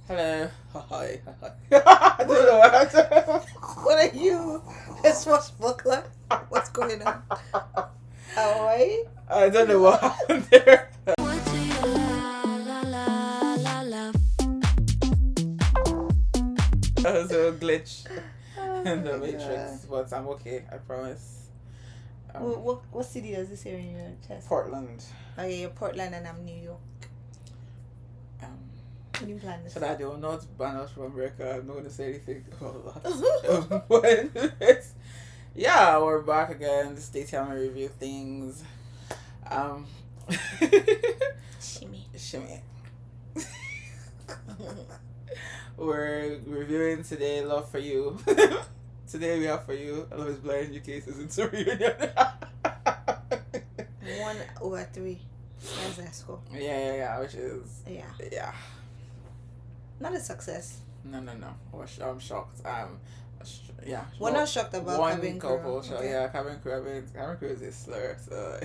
Hello. Hi. I don't know what I'm saying. What are you? It's buckler. What's going on? How are you? I don't know what happened there. That was a glitch in the matrix, but I'm okay. I promise. What city does this area in your chest? Portland. Oh yeah, you're Portland and I'm New York. What do you plan this? So that they will not ban us from America. I'm not going to say anything about that. But anyways, yeah, we're back again. This Dety I'm gonna review things. Shimmy. We're reviewing today Love for You. Today we have for you Love is Blind UK season 2 reunion. 1/3. That's that score. Yeah, which is yeah. Not a success. No. I'm shocked. Yeah. We're not shocked about one cabin couple. crew. Okay. Yeah, cabin crew is a slur. So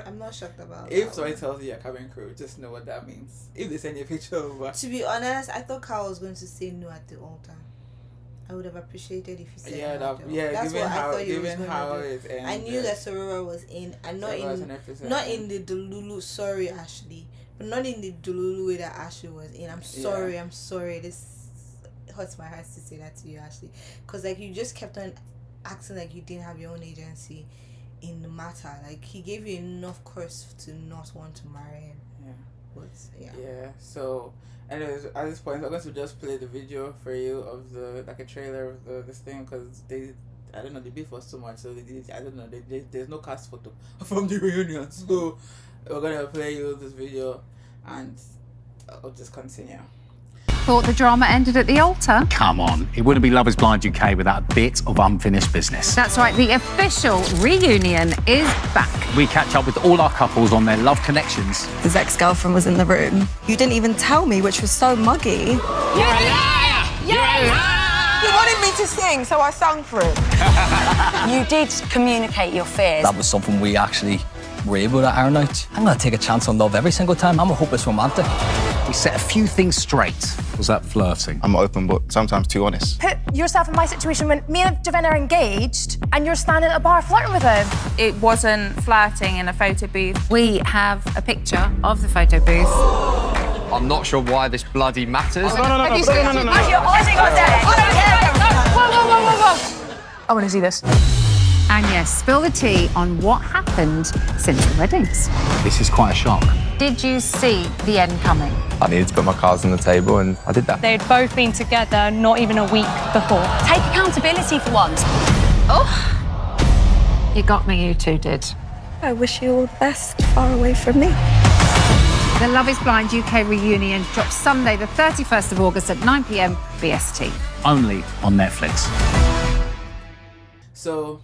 I'm not shocked about. If somebody tells you a cabin crew, just know what that means. If they send you a picture over. To be honest, I thought Carl was going to say no at the altar. I would have appreciated if he said no. That's what I thought he was given going how to do. it ended. I knew that Sorora was in, and not in the Delulu. Sorry, Ashley, but not in the Delulu way that Ashley was in. I'm sorry. This hurts my heart to say that to you, Ashley, because like you just kept on acting like you didn't have your own agency in the matter. Like he gave you enough curse to not want to marry him. Yeah. So, anyways, at this point, I'm going to just play the video for you of a trailer of this thing, because the beef was too much, so there's no cast photo from the reunion, so we're gonna play you this video, and I'll just continue. Thought the drama ended at the altar? Come on, it wouldn't be Love is Blind UK without a bit of unfinished business. That's right, the official reunion is back. We catch up with all our couples on their love connections. His ex-girlfriend was in the room. You didn't even tell me, which was so muggy. You're a liar! You're a liar! He wanted me to sing, so I sang for him. You did communicate your fears. That was something we actually were able to iron out. I'm going to take a chance on love every single time. I'm a hopeless romantic. We set a few things straight. Was that flirting? I'm open, but sometimes too honest. Put yourself in my situation when me and Javenna are engaged and you're standing at a bar flirting with him. It wasn't flirting in a photo booth. We have a picture of the photo booth. I'm not sure why this bloody matters. Whoa. I want to see this. And yes, spill the tea on what happened since the weddings. This is quite a shock. Did you see the end coming? I needed to put my cards on the table, and I did that. They'd both been together not even a week before. Take accountability for once. You got me, you two did. I wish you all the best, far away from me. The Love is Blind UK reunion drops Sunday the 31st of August at 9 p.m. BST. Only on Netflix. So,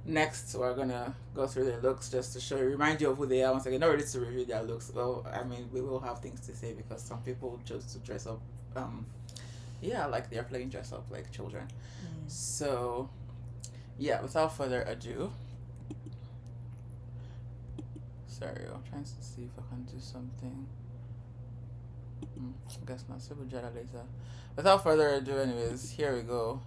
next we're gonna go through their looks just to remind you of who they are once again. Not ready to review their looks. Well, I mean, we will have things to say because some people chose to dress up, like they're playing dress up like children. So, yeah, without further ado. Sorry, I'm trying to see if I can do something. I guess not. So we'll do that later. Without further ado, anyways, here we go.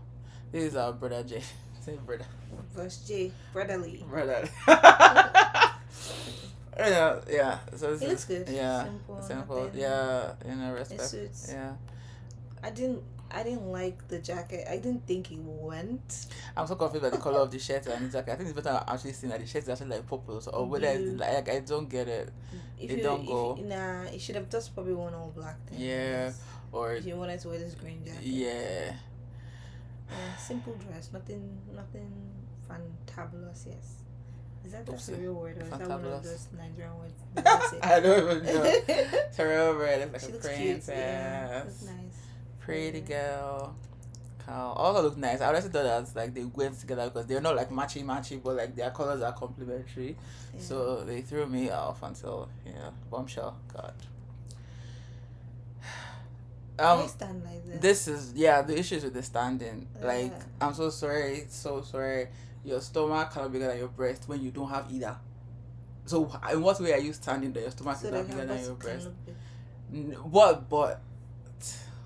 This is our brother Jay. Say brother. Verse J. Brotherly. Brother. Yeah. So this looks good. Yeah. Simple. Nothing. Yeah. Respect. It suits. Yeah. I didn't like the jacket. I didn't think it went. I'm so confused by the color of the shirt and the jacket. I think it's better actually seeing that the shirt is actually like purple. So, or whether it's like I don't get it. It should have just probably worn all black then. Yeah. Or if you wanted to wear this green jacket. Yeah. Simple dress. Nothing fantabulous. Yes. Is that the real word, or is that one of those Nigerian words? I don't even know. It's a real word. It's like she a princess. Yeah, looks nice. Pretty girl. All look nice. I honestly thought that like they went together because they're not like matchy, but like their colors are complementary. Yeah. So they threw me off until bombshell. God. Why stand like this is the issues with the standing. Like I'm so sorry. Your stomach cannot be bigger than your breast when you don't have either. So in what way are you standing there? Your stomach is not bigger than your breast. What? But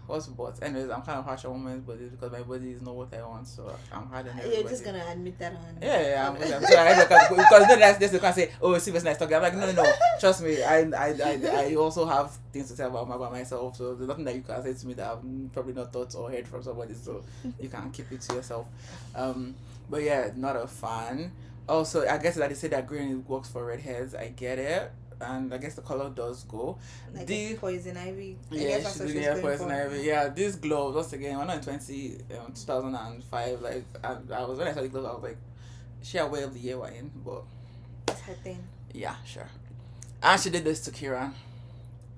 what's butt? Anyways, I'm kind of harsh on women's bodies because my body is not what I want, so I'm hard on everybody. You're just gonna admit that on. Yeah, so I look at, because then that's they can't say, oh, see, it's nice talking. I'm like, no. Trust me, I also have things to say about myself. So there's nothing that you can say to me that I've probably not thought or heard from somebody. So you can keep it to yourself. But yeah, not a fan. Also, I guess that they say that green works for redheads. I get it. And I guess the color does go. Like the poison ivy. Yeah, poison ivy. Yeah, these gloves, once again, when I'm 2005, like, I was, when I saw the gloves, I was like, she way of the year we're in, but it's her thing. Yeah, sure. And she did this to Kieran.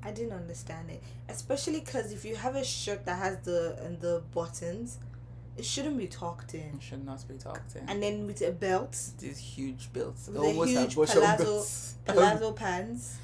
I didn't understand it. Especially because if you have a shirt that has the buttons, it shouldn't be tucked in. It should not be tucked in. And then with a belt. These huge belts. With almost a huge palazzo pants.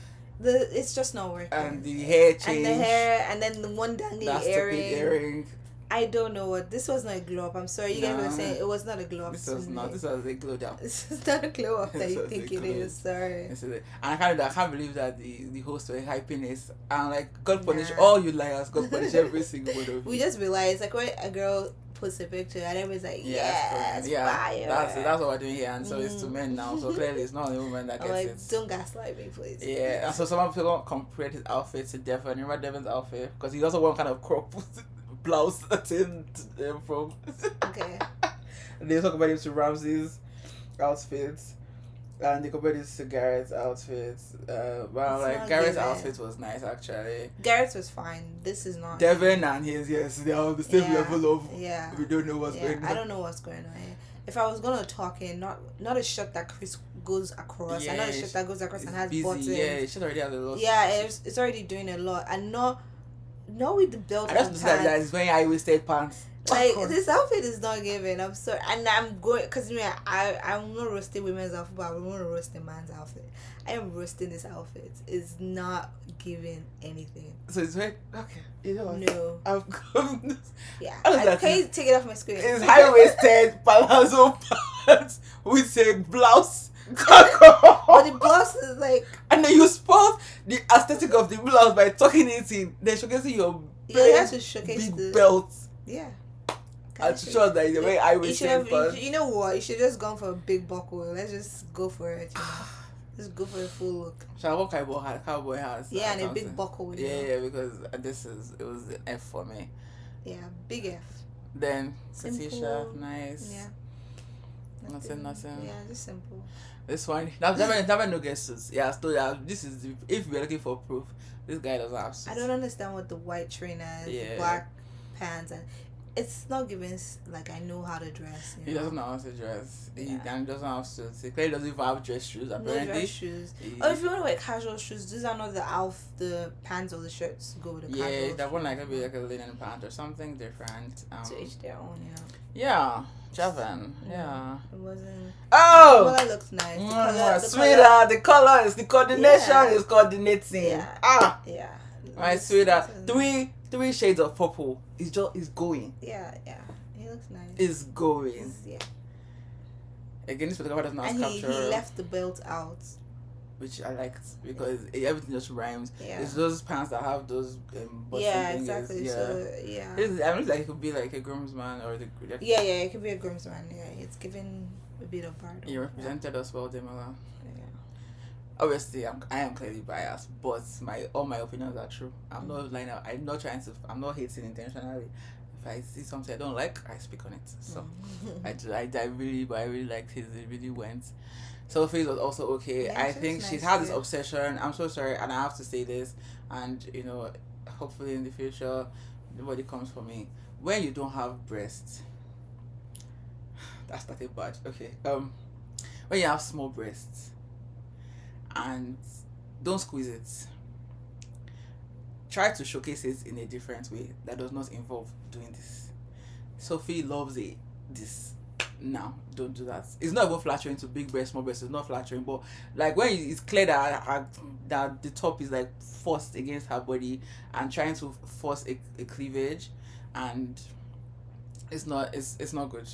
It's just not working. And the hair change. And the hair, and then the one dangling earring. I don't know what. This was not a glow up. I'm sorry. You guys were saying it was not a glow up. This was not. This was a glow down. This is not a glow up that you think it is. Sorry. And I can't believe that the hosts were hyping this. And like, God punish all you liars. God punish every single one of you. We just realized, like, when a girl puts a picture and everybody's like, fire. That's what we're doing here. And so it's to men now. So clearly it's not the woman that gets it. Don't gaslight me, please. Yeah. And so some people compared his outfit to Devon. You remember Devon's outfit? Because he also wore kind of crop blouse that's in from. Okay. And they talk about him to Ramsey's outfits. And they compared it to Garrett's outfits. But like, Garrett's outfit was nice actually. Garrett's was fine. This is not. Devon and his, yes, they are on the same level of. Yeah. We don't know what's going on. I don't know what's going on here. If I was gonna talk in, not a shirt that goes across, and not a shirt that goes across and has buttons. Yeah, it should already have a lot. Yeah, it's already doing a lot, and not with the belt. I just that it's wearing high-waisted pants. Like, this outfit is not giving. I'm sorry, and I'm going because I'm not roasting women's outfit, but I'm going to roast a man's outfit. I am roasting this outfit. It's not giving anything. So it's very okay. You know what? No. Yeah. Can you take it off my screen? It's high-waisted palazzo pants with a blouse. But the blouse is like. And then you spoil the aesthetic of the blouse by tucking it in. Then showcasing your you have to showcase big belt. Yeah. I'm sure that the way I was saying, you know what? You should just gone for a big buckle. Let's just go for it. You know? Just go for a full look. Shall I what cowboy has? Yeah, and a big buckle. Yeah, because it was an F for me. Yeah, big F. Then T-shirt, nice. Yeah. Nothing. Yeah, just simple. This one, never no guesses. Yeah, so this is if we're looking for proof, this guy doesn't have suits. I don't understand what the white trainers, black pants, and it's not giving like I know how to dress. He doesn't know how to dress. He doesn't have suits. He clearly doesn't even have dress shoes. Apparently, no dress shoes. If you want to wear casual shoes, these are not the pants or the shirts go with the casual. Yeah, that one like maybe like a linen pant or something different. To each their own, you know. Yeah. Javan, It wasn't. Oh! The color looks nice. The color is the coordination is coordinating. Yeah. Yeah. My sweetheart. Three shades of purple. It's going. Yeah. He looks nice. It's going. Yeah. Again, this photographer does not capture. He left the belt out. Which I liked because everything just rhymes. Yeah. It's those pants that have those exactly. Yeah. So yeah. I mean, like it could be like a groomsman or the. Yeah, it could be a groomsman. Yeah, it's giving a bit of part. You represented us well, Demola. Yeah. Obviously, I am clearly biased, but all my opinions are true. I'm not lying out. I'm not hating intentionally. If I see something I don't like, I speak on it. So I really liked his. It really went. Sophie's was also okay. Yeah, I think she's had this obsession. I'm so sorry, and I have to say this, and hopefully in the future nobody comes for me. When you don't have breasts, that's not a bad. Okay. When you have small breasts and don't squeeze it, try to showcase it in a different way that does not involve doing this. Sophie loves this. No, don't do that. It's not even flattering to big breast, small breast. It's not flattering, but like when it's clear that the top is like forced against her body and trying to force a cleavage, and it's not good.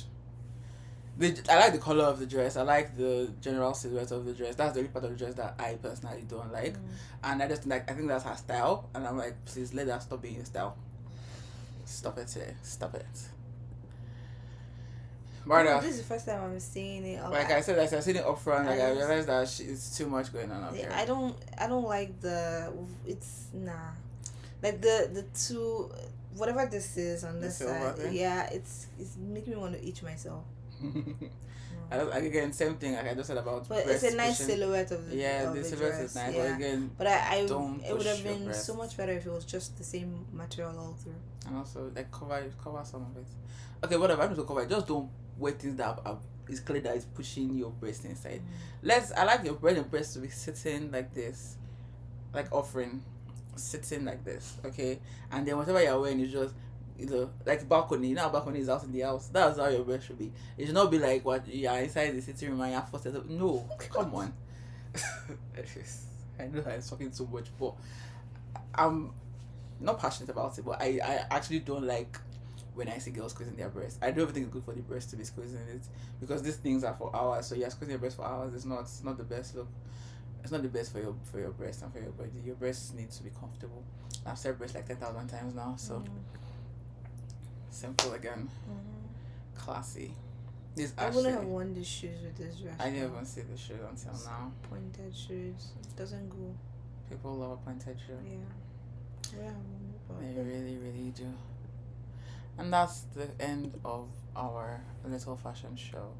I like the color of the dress. I like the general silhouette of the dress. That's the only part of the dress that I personally don't like, and I think that's her style. And I'm like, please let that stop being your style. Stop it today. Stop it. Martha, this is the first time I'm seeing it. Like I said, I've seen it up front. Like I realized that it's too much going on up here. I don't like it's like the two, whatever this is on this side. Yeah, it's making me want to itch myself. Again, same thing like I just said about. But it's a nice silhouette of the the silhouette is nice. Yeah. But again, it would have been so much better if it was just the same material all through. And also like cover some of it. Okay, whatever. I'm just gonna cover it. Just don't wear things that is clear that is pushing your breast inside. I like your breast to be sitting like this, like offering, sitting like this. Okay, and then whatever you're wearing is just. Like balcony. Balcony is out in the house. That's how your breast should be. It should not be like what you are inside the sitting room and you're forced to. No, come on. I know I'm talking too much, but I'm not passionate about it. But I actually don't like when I see girls squeezing their breast. I don't think it's good for the breast to be squeezing it because these things are for hours. So you're squeezing your breast for hours. It's not the best look. It's not the best for your breast and for your body. Your breasts need to be comfortable. I've said breast like 10,000 times now. So. Simple again. Classy. I wouldn't have worn these shoes with this dress. I didn't even see the shoes until now. Pointed shoes. It doesn't go. People love a pointed shoe. Yeah. They really, really do. And that's the end of our little fashion show.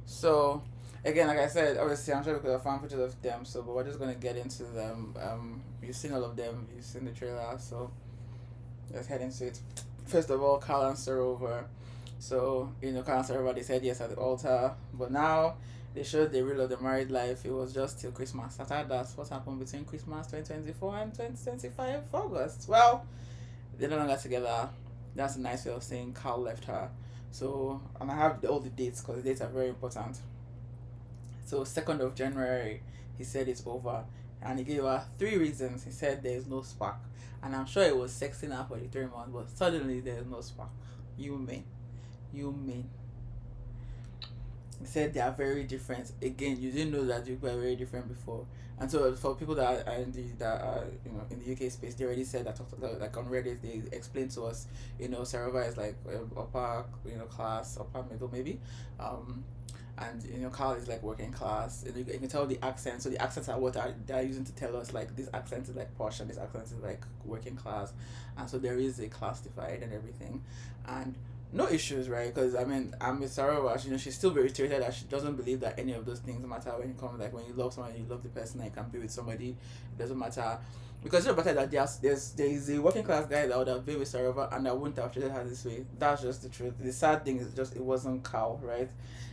So, again, like I said, obviously I'm sure we could have found pictures of them, but we're just going to get into them. You've seen all of them. You've seen the trailer, so let's head into it. First of all, Carl and Sarova. So, Carl and Sarova, they said yes at the altar. But now, they showed the real of the married life. It was just till Christmas. That's what happened between Christmas 2024 and 2025 August. Well, they're no longer together. That's a nice way of saying Carl left her. So, and I have all the dates because the dates are very important. So, 2nd of January, he said it's over. And he gave her 3 reasons. He said there is no spark. And I'm sure it was sexy now for the 3 months, but suddenly there's no spark. You mean. He said they are very different. Again, you didn't know that you were very different before. And so for people that are in the UK space, they already said that, like on Reddit, they explained to us, Sarova is like upper, class, upper middle maybe. And Carl is like working class. And you can tell the accents. So the accents are what they're using to tell us like this accent is like posh and this accent is like working class. And so there is a class divide and everything. And no issues, right? Because I'm with Sarova. She's still very reiterated that she doesn't believe that any of those things matter when you come. Like when you love someone, you love the person, and you can be with somebody. It doesn't matter. Because it's better that there is a working class guy that would have been with Sarova and that wouldn't have treated her this way. That's just the truth. The sad thing is just it wasn't Carl, right?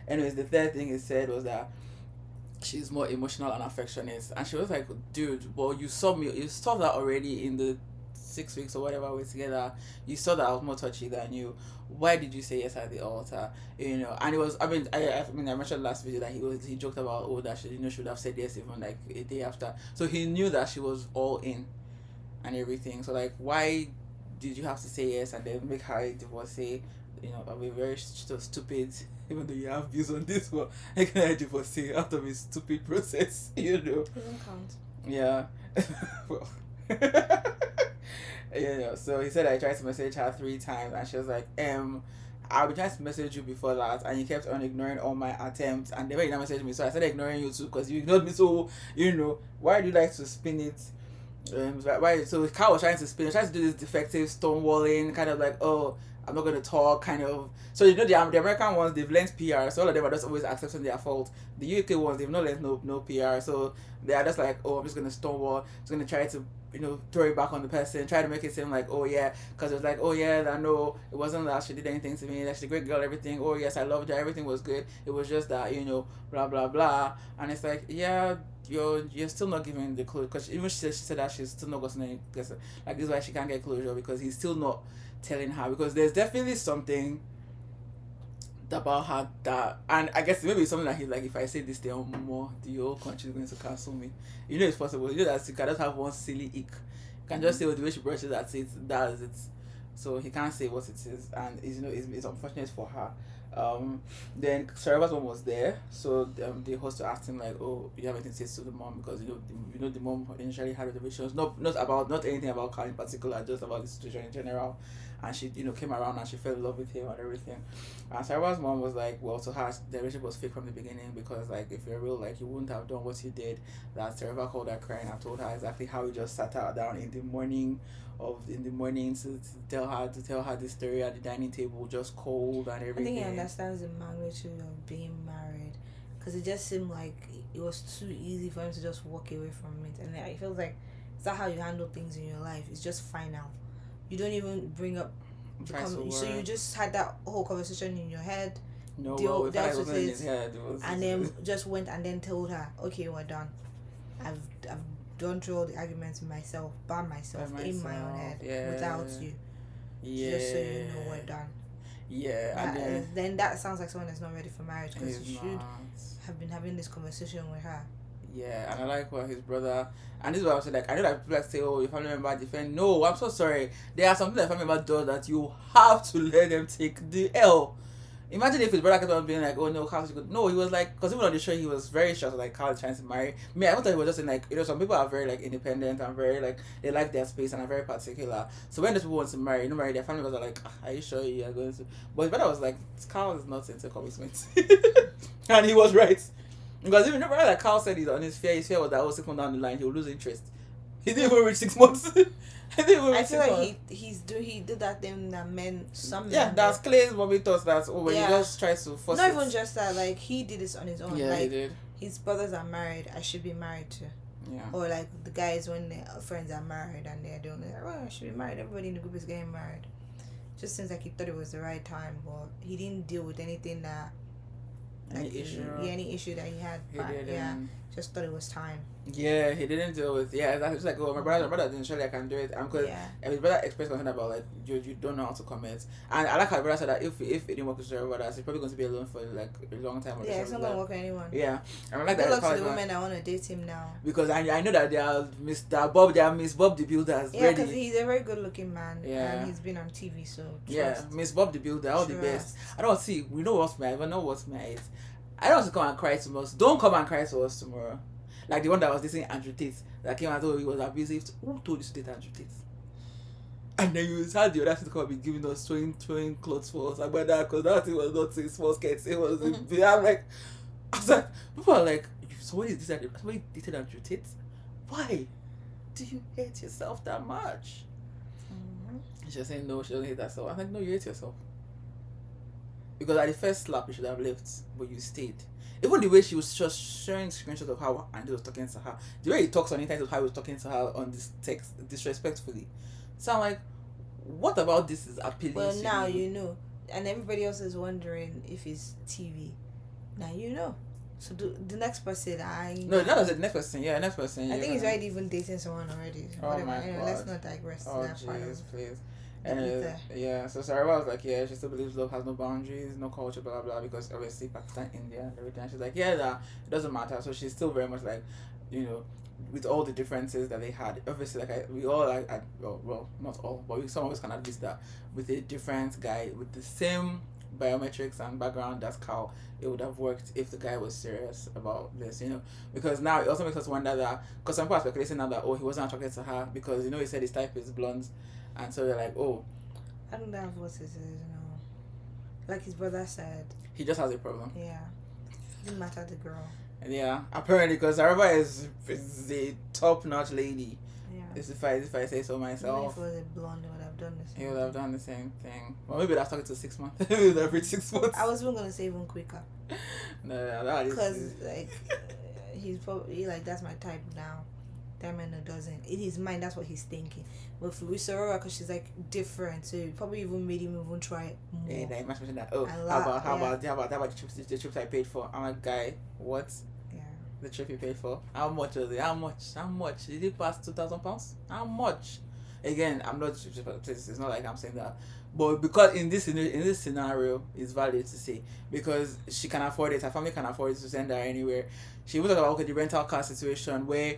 Anyways, the third thing he said was that she's more emotional and affectionate. And she was like, dude, well, you saw that already in the 6 weeks or whatever we're together. You saw that I was more touchy than you. Why did you say yes at the altar? And it was, I mentioned last video that he joked about, that she should have said yes even like a day after. So he knew that she was all in and everything. So like, why did you have to say yes and then make her a divorcee? I'll be very stupid. Even though you have views on this one, I can divorcee out of a stupid process. Doesn't count. Yeah. Well. So he said I tried to message her 3 times and she was like, I've been trying to message you before that and you kept on ignoring all my attempts and then you didn't message me, so I started ignoring you too because you ignored me. So why do you like to spin it? Why? So Carl was trying to spin it, trying to do this defective stonewalling kind of like, I'm not going to talk kind of. So the American ones, they've learned PR, so all of them are just always accepting their fault. The UK ones, they've not learned no PR, so they are just like, I'm just going to stonewall, just going to try to throw it back on the person, try to make it seem like, because it was like, I know it wasn't that she did anything to me, that she's a great girl, everything, yes, I loved her, everything was good, it was just that, blah blah blah. And it's like, you're still not giving the clue, because even she said that she's still not gotten any, like this is why she can't get closure, because he's still not telling her, because there's definitely something about her that, and I guess maybe it's something that he's like, if I say this thing more, the whole country is going to cancel me. It's possible. That you can just have one silly ick. You can just say, the way she brushes that it. So he can't say what it is, and it's unfortunate for her. Then Sarava's mom was there, so the host asked him like, "Oh, you have anything to say to the mom?" Because the mom initially had reservations, not anything about Carl in particular, just about the situation in general. And she came around and she fell in love with him and everything. And Sarava's mom was like, well, to her the relationship was fake from the beginning, because like if you're real, like you wouldn't have done what you did. That Sarava called her crying and told her exactly how he just sat her down in the morning to tell her the story at the dining table, just cold and everything. I think he understands the magnitude of being married, because it just seemed like it was too easy for him to just walk away from it. And I felt like, is that how you handle things in your life? It's just final. You don't even bring up so you just had that whole conversation in your head. No, well, dealt with it, in his head. And then just went and then told her, okay, we're done. I've gone through all the arguments myself, by myself in my own head, without you. Yeah. Just so you know we're done. Yeah. And then that sounds like someone that's not ready for marriage, because you should have been having this conversation with her. Yeah, and I like what his brother, and this is what I'm saying, like, I know that people like say, oh, your family member defend. No, I'm so sorry. There are something that family member does that you have to let them take the L. Imagine if his brother kept on being like, oh no, Carl's good. No, he was like, because even on the show, he was very sure like Carl trying to marry me. I thought he was just in like, some people are very like independent and very like, they like their space and are very particular. So when those people want to marry, their family members are like, are you sure you are going to? But his brother was like, Carl is not into commitment. And he was right. Because even remember that Carl said his fear was that 6 months down the line he will lose interest. He didn't even reach 6 months. I feel like he did that thing that some men. That's Clay's mommy thought that when you just try to force not even just that, like he did this on his own. Yeah, like, he did. His brothers are married, I should be married too. Yeah. Or like the guys when their friends are married and they're doing like, oh, I should be married. Everybody in the group is getting married. Just seems like he thought it was the right time, but he didn't deal with anything that. Like any issue that he had, just thought it was time. Yeah, he didn't deal with that's just like, oh, my brother didn't show I can do it. Because his brother expressed concern about like you don't know how to commit. And I like how brother said that if it didn't work with his brothers, he's probably going to be alone for like a long time. It's not going to work with anyone. Yeah, and I like that. Good luck to the women that want to date him now. Because I know that they are Miss Bob the Builder. Yeah, because he's a very good looking man. Yeah, and he's been on TV, so trust. Yeah, Miss Bob the Builder, all the best. I don't see. We know what's my. We know what's my. I don't want to come and cry to us. Don't come and cry to us tomorrow. Like the one that was dating Andrew Tate that came and told he was abusive. Who told you to date Andrew Tate? And then you had the audacity to come and be giving us throwing clothes for us about that, because that thing was not his small skirts. It was I'm like, I was like, people are like, somebody dated Andrew Tate? Why do you hate yourself that much? She's saying no, she doesn't hate herself. I'm like, no, you hate yourself. Because at the first slap, you should have left, but you stayed. Even the way she was just sharing screenshots of how Andy was talking to her, the way he talks on the internet of how he was talking to her on this text disrespectfully. So I'm like, what about this is appealing to you? Well, now you know, and everybody else is wondering if it's TV. Now you know. So the next person, No, that was the next person. Yeah, next person. I think he's already even dating someone already. Oh whatever. my Anyway, God. let's not digress. Oh jeez, please. And so Sarah was like, yeah, she still believes love has no boundaries, no culture, blah blah blah, because obviously Pakistan, India, and everything. And she's like, yeah, that it doesn't matter. So she's still very much like, with all the differences that they had. Obviously, we all well, not all, but some of us can admit that with a different guy with the same biometrics and background as Carl, it would have worked if the guy was serious about this, because now it also makes us wonder that, because some people are speculating now that, oh, he wasn't attracted to her because he said his type is blonde. And so they're like, oh, I don't know what it is, like his brother said, he just has a problem. Yeah, it didn't matter the girl. And yeah, apparently, because Araba is a top-notch lady. Yeah. If I say so myself. Even if it was a blonde, he would have done the same. He would have done the same thing. Well, maybe that's talking to 6 months. Every 6 months. I was even gonna say even quicker. No, that is because like he's probably like, that's my type now. That man doesn't. In his mind, that's what he's thinking. But for Sarah, because she's like different, so it probably even made him even try it more. Yeah, like imagine that. Oh, how about the trips I paid for? I'm like, guy, what? Yeah. The trip you paid for? How much was it? How much? Did it pass £2,000? How much? Again, I'm not. It's not like I'm saying that, but because in this scenario, it's valid to say, because she can afford it. Her family can afford it to send her anywhere. She even talked about the rental car situation where.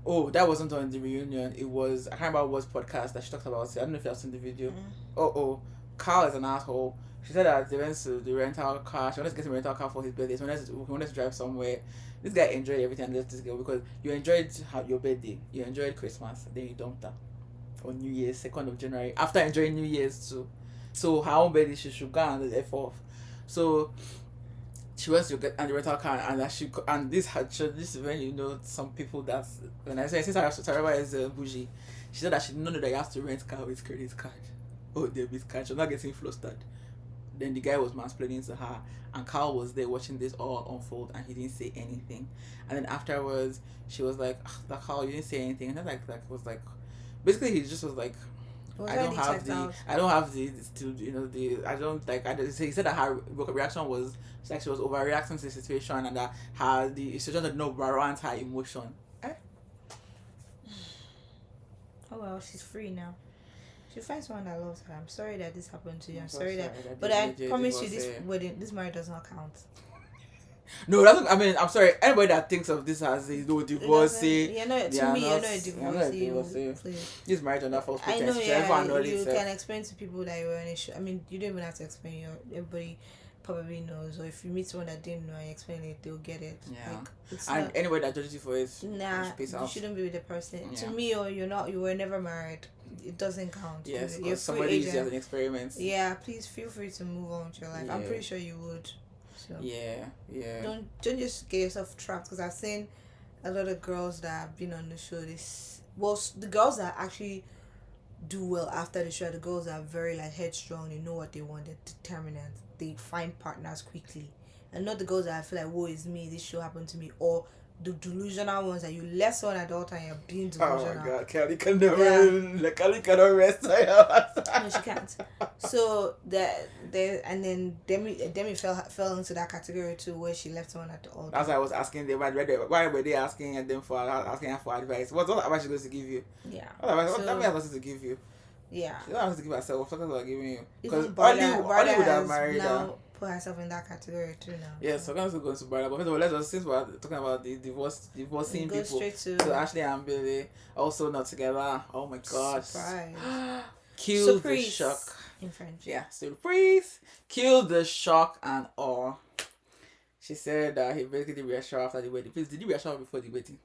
Oh, that wasn't on the reunion. It was, I can't remember what podcast that she talked about. I don't know if you have seen the video. Carl is an asshole. She said that they went to the rental car. She wanted to get a rental car for his birthday. He wanted to drive somewhere. This guy enjoyed everything and left this girl because you enjoyed your birthday. You enjoyed Christmas. Then you dumped her on New Year's, 2nd of January. After enjoying New Year's too. So her own birthday, she should go and F off. So she wants to get the rental car and this is when you know some people that's when I say since Saraba is bougie, she said that she didn't know that you have to rent car with credit card or debit card. She was not getting flustered. Then the guy was mansplaining to her and Carl was there watching this all unfold and he didn't say anything. And then afterwards she was like, that Carl, you didn't say anything. And then like was like basically he just was like, I don't have the he said that her reaction was like she was overreacting to the situation and that the situation did not warrant her emotion. Oh well, she's free now. She'll find someone that loves her. I'm sorry that this happened to you. I'm sorry that but I promise you this marriage does not count. No, that's not, I mean, I'm sorry. Anybody that thinks of this as a divorcee, you're not a divorcee. This marriage on that false I pretense. know, you can explain to people that you were on a show. I mean, you don't even have to explain. Everybody probably knows. Or if you meet someone that didn't know and you explain it, they'll get it. Yeah. And anybody that judges you for it, you shouldn't be with the person. Yeah. To me, or you were never married. It doesn't count. Yes, because somebody uses it as an experiment. Yeah, please feel free to move on with your life. Yeah. I'm pretty sure you would. So yeah. Don't just get yourself trapped because I've seen a lot of girls that have been on the show. The girls that actually do well after the show, the girls that are very like headstrong. They know what they want. They're determined. They find partners quickly, and not the girls that I feel like, woe is me. This show happened to me, or the delusional ones that you left someone at all time and you're being delusional. Oh my God, Kelly can never, Kelly cannot rest. No, she can't. So Demi fell into that category too, where she left someone at the altar. That's why I was asking them why were they asking them for asking her for advice? What advice she going to give you? Yeah. What advice to give you? Yeah. She don't have to give herself. What about giving you? Because Barda would have married her. Put herself in that category too now. Yeah, so I'm going to go to Barda. But first of all, let's just, since we're talking about the divorcing people, so Ashley and Billy also not together. Oh my God! Surprise! Kill the shock in French. Yeah, surprise! Kill the shock and awe. She said that he basically reassured after the wedding. Please, did you reassure before the wedding?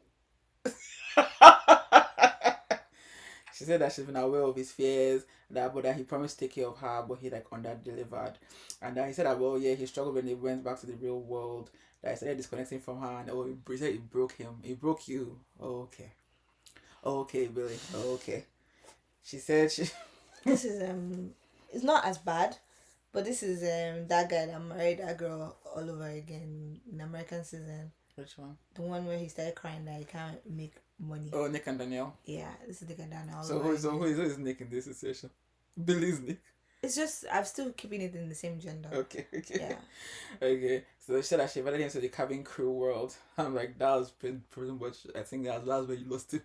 She said that she's been aware of his fears, but that he promised to take care of her, but he like under-delivered. And then he said that, well, yeah, he struggled when he went back to the real world, that he started disconnecting from her, and he said it broke him. It broke you. Oh, okay. Okay, Billy. Oh, okay. She said This is, it's not as bad, but this is that guy that married that girl all over again in American Season. Which one? The one where he started crying that he can't make money. Oh, Nick and Danielle. Yeah, this is Nick and Danielle. So who is Nick in this situation? Billy's Nick. It's just I'm still keeping it in the same gender. Okay. Yeah. Okay. So she said that she invited him to the cabin crew world. I'm like, that was pretty much. I think that's where you lost it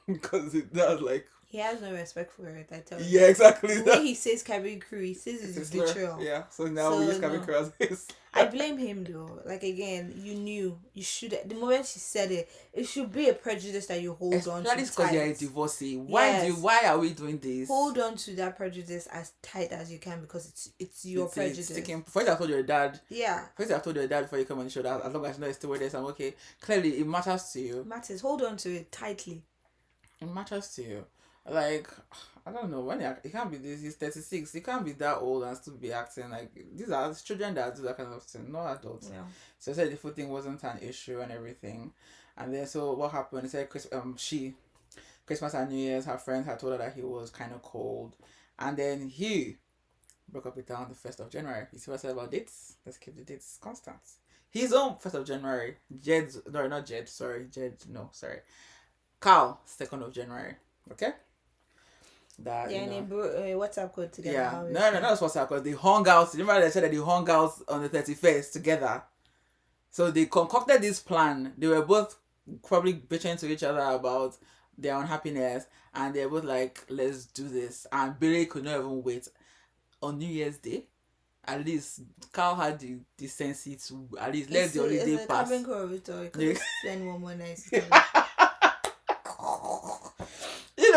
because that was like. He has no respect for it. I tell you. Yeah, exactly. The way he says cabin crew, he says it's betrayal. Yeah. So now we use cabin crew as his. I blame him though. Like again, you should. The moment she said it, it should be a prejudice that you hold on to. Especially because you're a divorcee. Why are we doing this? Hold on to that prejudice as tight as you can because it's your prejudice. First, I told your dad. Yeah. First, I told your dad before you come on the show that as long as you know it's still with us, I'm okay. Clearly, it matters to you. It matters. Hold on to it tightly. It matters to you. Like, I don't know, it can't be this, he's 36, he can't be that old and still be acting like, these are children that do that kind of thing, not adults. Yeah. So I said the food thing wasn't an issue and everything. And then, so what happened, he said Christmas and New Year's, her friends had told her that he was kind of cold. And then he broke up with her on the 1st of January. You see what I said about dates? Let's keep the dates constant. His own 1st of January, Carl, 2nd of January, okay? That WhatsApp code together. Yeah, no, that's WhatsApp because they hung out. Remember they said that they hung out on the 31st together. So they concocted this plan. They were both probably bitching to each other about their unhappiness, and they were both like, "Let's do this." And Billy could not even wait on New Year's Day. At least Carl had the decency to at least let the holiday pass. Spend one more night.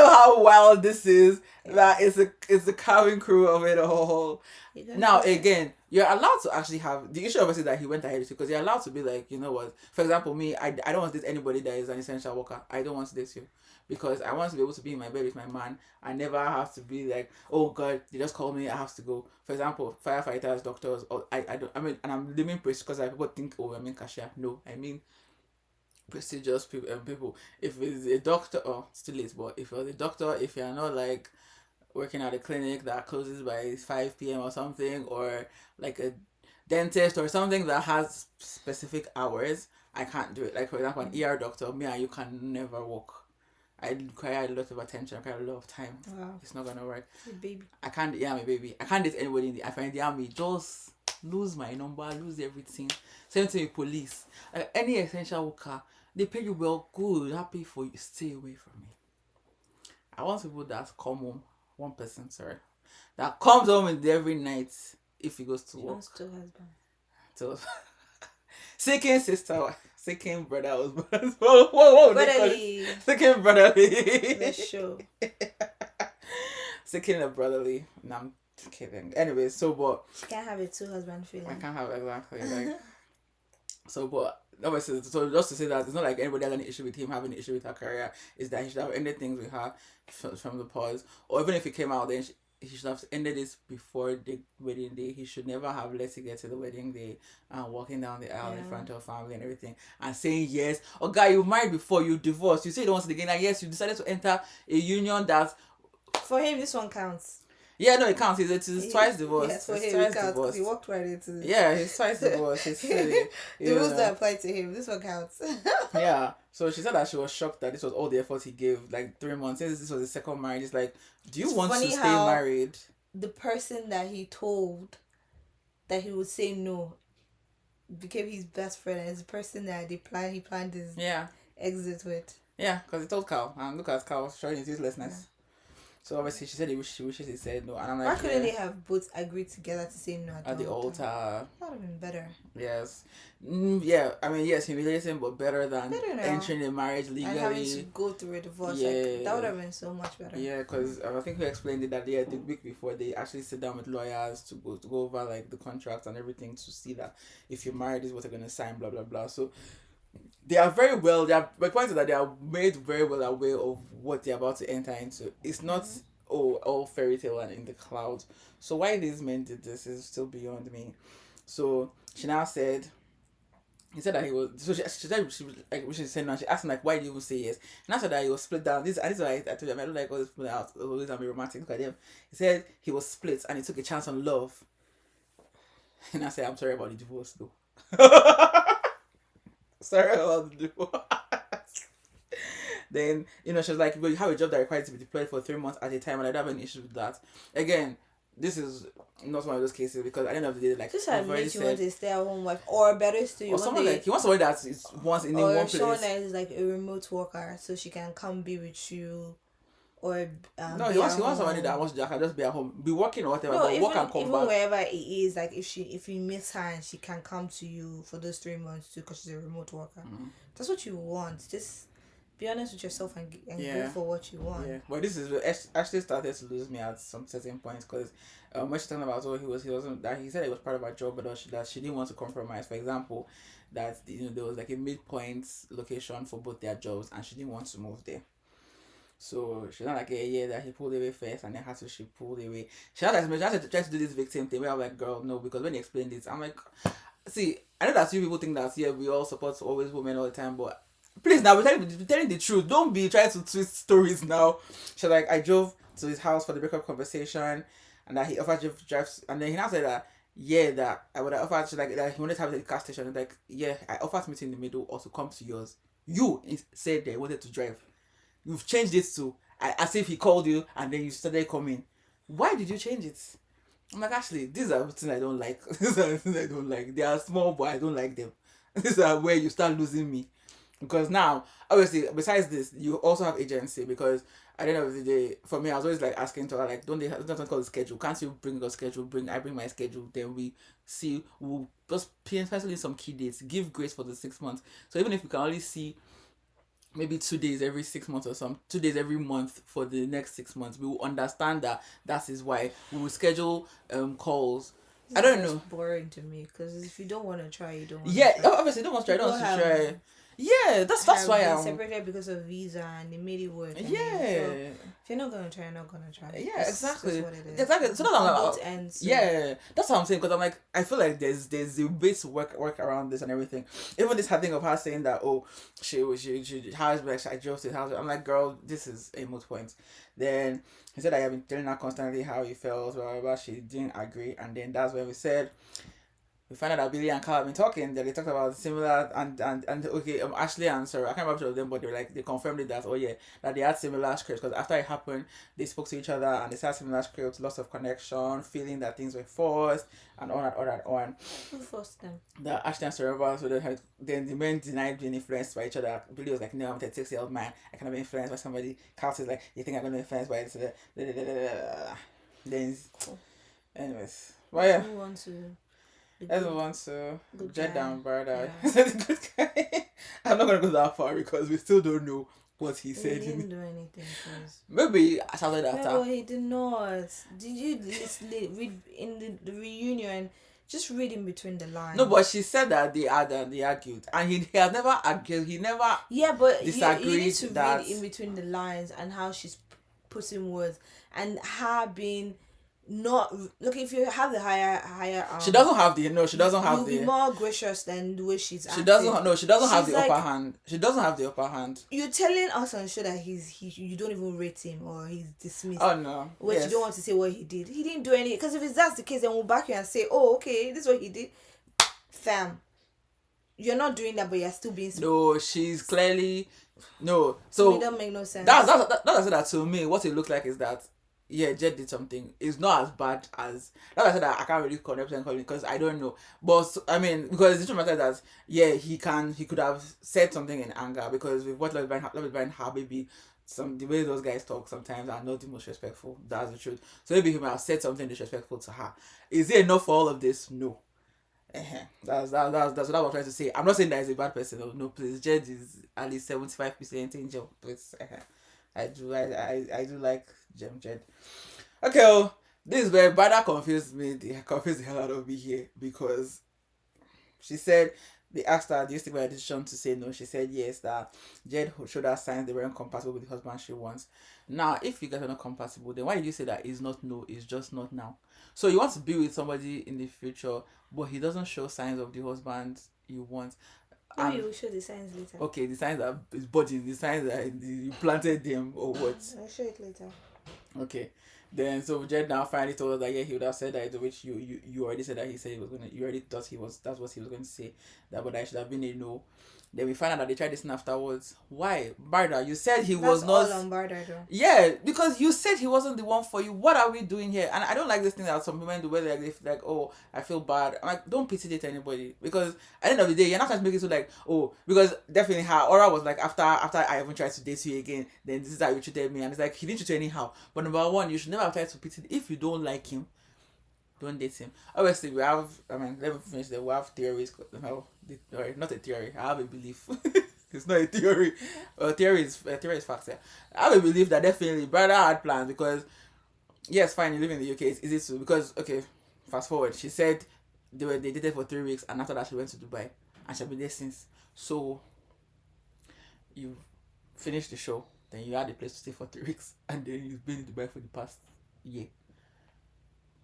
know how wild this is. That it's the cabin crew of it all. Now again, you're allowed to actually have the issue. Obviously, that he went ahead with because you're allowed to be like, you know what? For example, me, I don't want to date anybody that is an essential worker. I don't want to date you because I want to be able to be in my bed with my man. I never have to be like, oh God, they just call me, I have to go. For example, firefighters, doctors, or I don't. I mean, and I'm living because people think, oh, I mean cashier. No, I mean prestigious people. If it's a doctor, oh, it's too late. But if you're the doctor, if you're not like working at a clinic that closes by 5 p.m. or something, or like a dentist or something that has specific hours, I can't do it. Like for example, an ER doctor, me and you can never walk. I require a lot of attention, I require a lot of time. Wow. It's not gonna work. Baby. I can't. Yeah, my baby. I can't date anybody in the. I find the army just lose my number, lose everything. Same thing with police. Like any essential worker, they pay you well, good, happy for you. Stay away from me. I want people that come home. One person, sorry, that comes home every night if he goes to work. Wants two husbands. So, seeking sister, seeking brother, husband. Whoa, brotherly. Seeking brotherly. Let's show. Seeking a brotherly. No, I'm kidding. Anyway, so but she can't have a two husband feeling. I can't have exactly like. So, but obviously, so just to say that it's not like anybody has any issue with him having an issue with her career. Is that he should have ended things with her from the pause, or even if he came out, then he should have ended this before the wedding day. He should never have let it get to the wedding day and walking down the aisle in front of family and everything and saying yes. Oh, guy, you married before, you divorced. You say you don't want it again, and yes, you decided to enter a union that. For him, this one counts. Yeah, no, it counts. It's twice divorced. Yes, for it's him, twice it counts. divorced. He walked right into it. Yeah, he's twice divorced. It's silly. The rules that apply to him. This one counts. Yeah. So she said that she was shocked that this was all the effort he gave, like 3 months. Since this was his second marriage, it's like, do you want to stay married? The person that he told that he would say no became his best friend, and it's the person that he planned his exit with. Yeah, because he told Carl, and look at Carl showing his uselessness. Yeah. So obviously she said she wishes he said no, and I'm like, why couldn't they have both agreed together to say no at the altar? That would have been better. Yes, yeah. I mean, yes, humiliating, but better than entering a marriage legally and having to go through a divorce. Yeah, like, that would have been so much better. Yeah, because I think we explained it that the week before they actually sit down with lawyers to go over like the contracts and everything to see that if you're married, this is what they're gonna sign, blah blah blah. So they are very well. My point is that they are made very well aware of what they're about to enter into. It's not all fairy tale and in the clouds. So why these men did this is still beyond me. So she now said, he said that he was. So she said she was like, which she said now. She asked him like, why did you even say yes? And after that, he was split down. This is why I told him I don't like all this split out. Always I'm romantic. Look at him. He said he was split and he took a chance on love. And I said, I'm sorry about the divorce though. Sorry about the divorce. Then, she was like, well, you have a job that requires to be deployed for 3 months at a time, and I don't have any issue with that. Again, this is not one of those cases because at the end of the day, like, just admit you want to stay at home wife, or better still, or someone like, you want somebody that is once in one place, or someone that is like a remote worker, so she can come be with you. Or no, he wants somebody that wants to just be at home, be working or whatever, but work and come even back. Wherever it is, like if you miss her and she can come to you for those 3 months too, because she's a remote worker. That's what you want. Just be honest with yourself and go for what you want. Yeah, but this is actually started to lose me at some certain points because when she's talking about he wasn't that he said it was part of her job, but that she didn't want to compromise. For example, that there was like a midpoint location for both their jobs, and she didn't want to move there. So she's not like that he pulled away first and then she pulled away. She had to try to do this victim thing where I'm like, girl, no, because when you explain this, I'm like, see, I know that few people think that we all support always women all the time, but please now we're telling the truth. Don't be trying to twist stories now. She's like, I drove to his house for the breakup conversation, and that he offered to drive, and then he now said that that I would have offered that he wanted to have the car station. And like, I offered to meet in the middle or to come to yours. You said that he wanted to drive. You've changed it to as if he called you and then you started coming. Why did you change it? I'm like, actually, these are things I don't like. These are things I don't like. They are small, but I don't like them. These are where you start losing me. Because now, obviously, besides this, you also have agency. Because at the end of the day, for me, I was always like asking to her, like, don't they have something called schedule? Can't you bring your schedule? I bring my schedule. Then we'll just pencil in some key dates. Give grace for the 6 months. So even if we can only see maybe 2 days every 6 months or some 2 days every month for the next 6 months, we will understand that is why we will schedule calls. I don't know. Boring to me because if you don't want to try, you don't want Yeah, to try. obviously, don't want to try. Don't want to try. Yeah, that's why I'm separated because of visa and they made it work. Yeah. So if you're not gonna try, you're not gonna try. Yeah, exactly. That's what it is. Exactly. So that's what I'm like. Ends, so. Yeah, that's what I'm saying. Because I'm like, I feel like there's a bit to work around this and everything. Even this whole thing of her saying that she how's like I drove to the house. I'm like, girl, this is a moot point. Then he said I have been telling her constantly how he felt, blah blah blah. She didn't agree, and then that's when we said. We find out that Billy and Carl have been talking. That they talked about similar and okay, Ashley and Sarah. I can't remember which of them, but they confirmed it that that they had similar scripts because after it happened, they spoke to each other and they had similar scripts, lots of connection, feeling that things were forced and on and on and on. Who forced them? The Ashley and Sarah. So then the men denied being influenced by each other. Billy was like, "No, I'm a 36-year-old man. I cannot be influenced by somebody." Carl says like, "You think I'm gonna be influenced by this?" Then, anyways, well yeah. Who wants to? Everyone to Jed down, brother. Yeah. Good guy. I'm not gonna go that far because we still don't know what he said. He didn't do anything. Maybe I shouted at her. No, he did not. Did you read in the reunion? Just read in between the lines. No, but she said that they argued, and he has never argued. He never. Yeah, but disagreed you need to that... read in between the lines and how she's putting words and her being. Not look if you have the higher she doesn't have the she doesn't have you'll be more gracious than the way she's acting. She doesn't have the like, upper hand. She doesn't have the upper hand. You're telling us on show that you don't even rate him or he's dismissed. Oh no. Which you don't want to say what he did. He didn't do any because if that's the case then we'll back you and say, oh okay, this is what he did. Fam. You're not doing that but you're still being No, she's clearly so it don't make no sense. That's I said that to me, what it looked like is that yeah, Jed did something. It's not as bad as that. I said that I can't really 100% call it because I don't know. But I mean, because the truth matter that he could have said something in anger because with what Love is blind, her baby, the way those guys talk sometimes are not the most respectful. That's the truth. So maybe he might have said something disrespectful to her. Is it enough for all of this? No. That's what I was trying to say. I'm not saying that he's a bad person. No, please. Jed is at least 75% angel. Please. I do like Jed. Okay, well, this is where Bada confused the hell out of me here because she said they asked her, do you stick by her decision to say no? She said yes, that Jed showed her signs they weren't compatible with the husband she wants. Now, if you guys are not compatible, then why did you say that it's not no, it's just not now? So you want to be with somebody in the future, but he doesn't show signs of the husband you want. Maybe we'll show the signs later. Okay, the signs are his body, the signs that you planted them or what? I'll show it later. Okay. Then so Jed now finally told us that he would have said that, which you already said that he said he was gonna, you already thought that's what he was going to say, that but that should have been a no. Then we find out that they tried this afterwards. Why? Barda, you said he was not... All on Barda though. Yeah, because you said he wasn't the one for you. What are we doing here? And I don't like this thing that some women do where they're like, oh, I feel bad. I'm like, don't pity date anybody. Because at the end of the day, you're not trying to make it so like, oh, because definitely her aura was like, after I even tried to date you again, then this is how you treated me. And it's like, he didn't treat you anyhow. But number one, you should never have tried to pity. If you don't like him, don't date him. Obviously, we have, let me finish there. We have theories. Not a theory. I have a belief. It's not a theory. Theory is facts. Yeah. I have a belief that definitely brother had plans because, yes, fine, you live in the UK. It's easy to, because, okay, fast forward. She said they dated for 3 weeks and after that she went to Dubai and she's been there since. So, you finished the show, then you had a place to stay for 3 weeks and then you've been in Dubai for the past year.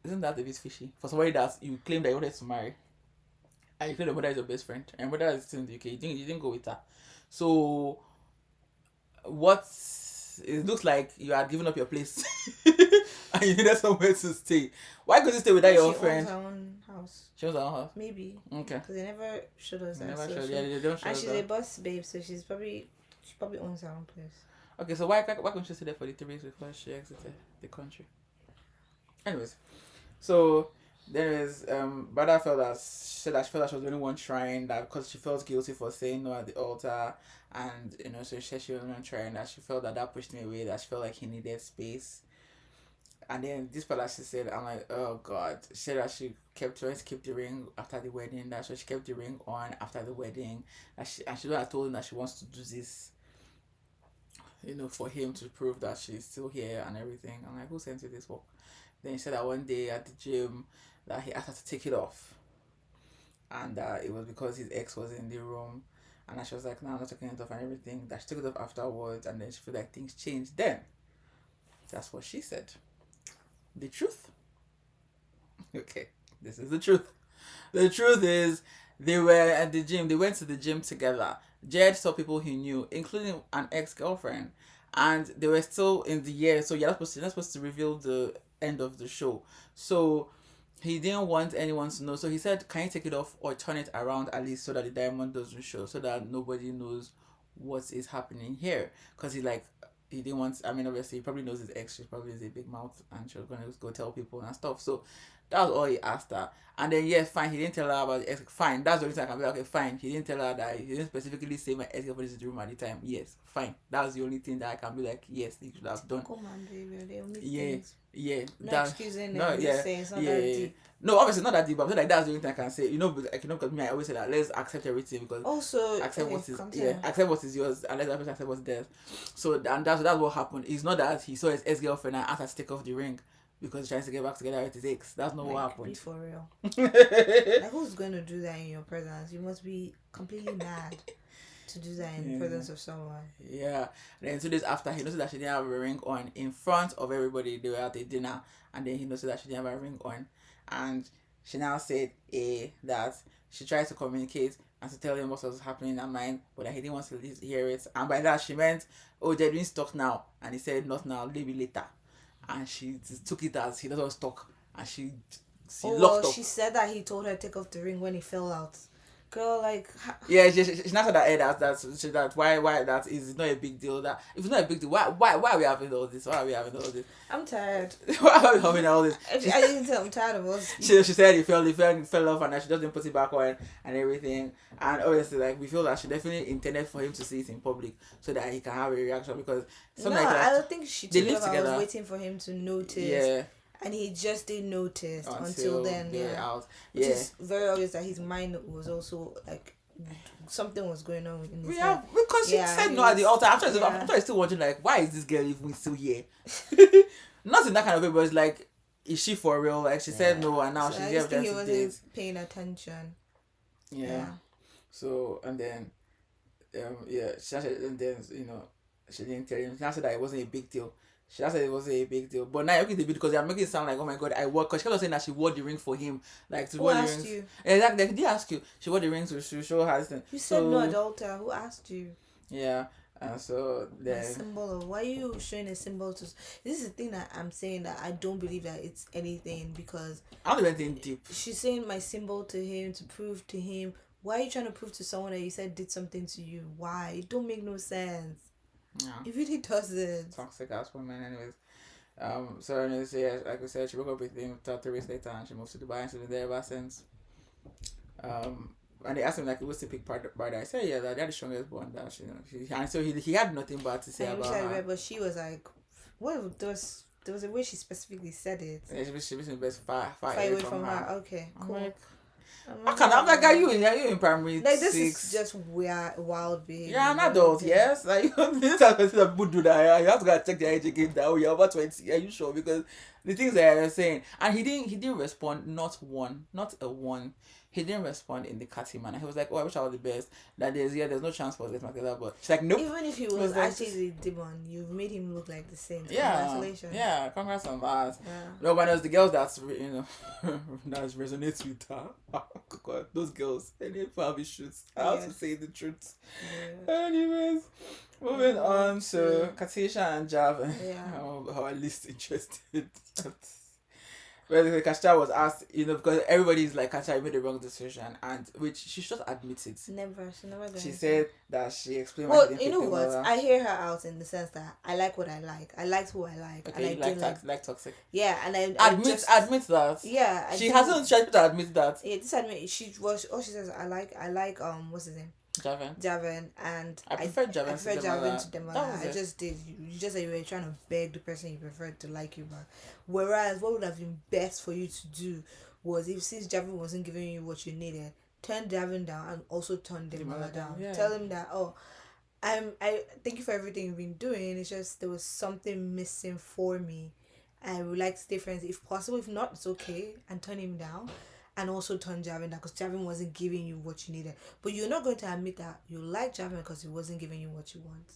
Isn't that a bit fishy? For somebody that you claim that you wanted to marry, and you claim your mother is your best friend, and your mother is still in the UK, you didn't go with her. So, it looks like you had given up your place, and you needed somewhere to stay. Why couldn't you stay without your own friend? She owns her own house. She owns her own house? Maybe. Okay. Because they never showed us that. They don't show and us she's that. a boss babe, so she probably owns her own place. Okay, so why couldn't she stay there for the 3 weeks before she exited the country? Anyways. So there is Bada felt that she felt that she was the only one trying, that because she felt guilty for saying no at the altar, and so she said she was the only one trying, that she felt that pushed him away, that she felt like he needed space. And then this part that she said, I'm like, oh god. She said that she kept trying to keep the ring after the wedding, that so she kept the ring on after the wedding, and she told him that she wants to do this for him to prove that she's still here and everything. I'm like, who sent you this work? Then he said that one day at the gym that he asked her to take it off, and it was because his ex was in the room, and she was like, no, I'm not taking it off and everything. That she took it off afterwards, and then she felt like things changed. Then that's what she said. The truth. Okay, this is the truth. The truth is, they were at the gym. They went to the gym together. Jed saw people he knew, including an ex-girlfriend, and they were still in the year. So you're not supposed to reveal the end of the show. So he didn't want anyone to know. So he said, "Can you take it off or turn it around at least so that the diamond doesn't show, so that nobody knows what is happening here?" Because he didn't want. I mean, obviously, he probably knows his ex. She probably is a big mouth, and she was gonna go tell people and stuff. So that was all he asked her. And then yes, fine. He didn't tell her about the ex. Fine. That's the only time I can be like, okay, fine. He didn't tell her that. He didn't specifically say my ex-girlfriend is in the room at the time. Yes, fine. That's the only thing that I can be like, yes, he should have done. Come on, baby. The only Yeah, things. yeah. No excusing. No, yeah, saying it's not yeah. that deep. No, obviously not that deep. But I'm saying like that's the only thing I can say. Because me, I always say that let's accept everything because also accept what is accept what is yours and let the person accept what's theirs. So and that's what happened. It's not that he saw his ex-girlfriend and asked her to take off the ring because he's trying to get back together with his ex. That's not what happened. Be for real. Like, who's going to do that in your presence? You must be completely mad to do that in the presence of someone. Yeah. And then 2 days after, he noticed that she didn't have a ring on in front of everybody. They were at a dinner, and then he noticed that she didn't have a ring on, and she now said that she tried to communicate and to tell him what was happening in her mind, but that he didn't want to hear it. And by that she meant, oh, they're doing stuff now, and he said, not now, maybe later. And she took it as he doesn't talk, and she locked up. She said that he told her to take off the ring when he fell out. Girl, like yeah, she not said that why that is not a big deal. That if it's not a big deal, why are we having all this? Why are we having all this? I'm tired. Why are we having all this? I didn't tell. I'm tired of us. She said he fell off, and she doesn't put it back on and everything. And obviously, like we feel that she definitely intended for him to see it in public so that he can have a reaction because I don't think she took it off. I was together. waiting for him to notice. Yeah. And he just didn't notice until then. Out. Which is very obvious that his mind was also like something was going on in his head. Because she said no at the altar. I'm sure still wondering like, why is this girl even still here? Not in that kind of way, but it's like, is she for real? Like she said no, and now she's here. I think he wasn't paying attention. Yeah. So and then, she said, and then she didn't tell him. She said that it wasn't a big deal. She said it wasn't a big deal, but now you're making it a big because you're making it sound like, oh my god, I wore. Because she kept saying that she wore the ring for him, like to wear the rings. You? Exactly, they ask you. She wore the ring to show her. You said no at the altar. Who asked you? Yeah, and so then. A symbol of why are you showing a symbol to? This is the thing that I'm saying that I don't believe that it's anything because I don't even think deep. She's saying my symbol to him to prove to him. Why are you trying to prove to someone that you said did something to you? Why? It don't make no sense. Yeah. It really doesn't. Toxic ass woman, anyways. So anyways, yeah, like we said, she broke up with him 3 weeks later, and she moved to Dubai, and she's been there ever since. And they asked him like, what's the pick part? I said, yeah, that they're the strongest bond. That and so he had nothing bad to say about her. But she was like, what? There was a way she specifically said it. Yeah, she was best far away from her. Okay, cool. I'm like, are you in primary like 6? This is just weird, wild behavior. Yeah, an adult, yes. Like this is that people do that. You have to go check their age again. That you're over 20. Are you sure? Because the things that you're saying, and he didn't respond. Not a one. He didn't respond in the catty manner. He was like, "Oh, I wish I was the best. That there's no chance for this Makeda." But she's like, "Nope." Even if he was actually the demon, you've made him look like the saint. Yeah, congratulations. Yeah, congrats on that. Yeah. No, but it was the girls that that resonates with her. God, those girls, they need to have issues. I have to say the truth. Yeah. Anyways, moving on to Katisha and Javan. Yeah. How at least interested. Well, Kasha was asked, because everybody's like, Kasha, you made the wrong decision, and which she should admit it. She never did. She said that she explained. Well, you know what? I hear her out in the sense that I like what I like. I liked who I like. Okay, and I like toxic. Yeah, and I admit that. Yeah, she hasn't tried to admit that. Yeah, just admit she was. All she says, I like. What's his name? Javan, and I prefer Javan to Demola. I just did. You just said you were trying to beg the person you preferred to like you back. Whereas what would have been best for you to do was, since Javan wasn't giving you what you needed, turn Javan down and also turn Demola down. Yeah. Tell him that, I thank you for everything you've been doing. It's just there was something missing for me. I would like to stay friends if possible. If not, it's okay. And turn him down. And also turn Javin down because Javin wasn't giving you what you needed. But you're not going to admit that you like Javin because he wasn't giving you what you want.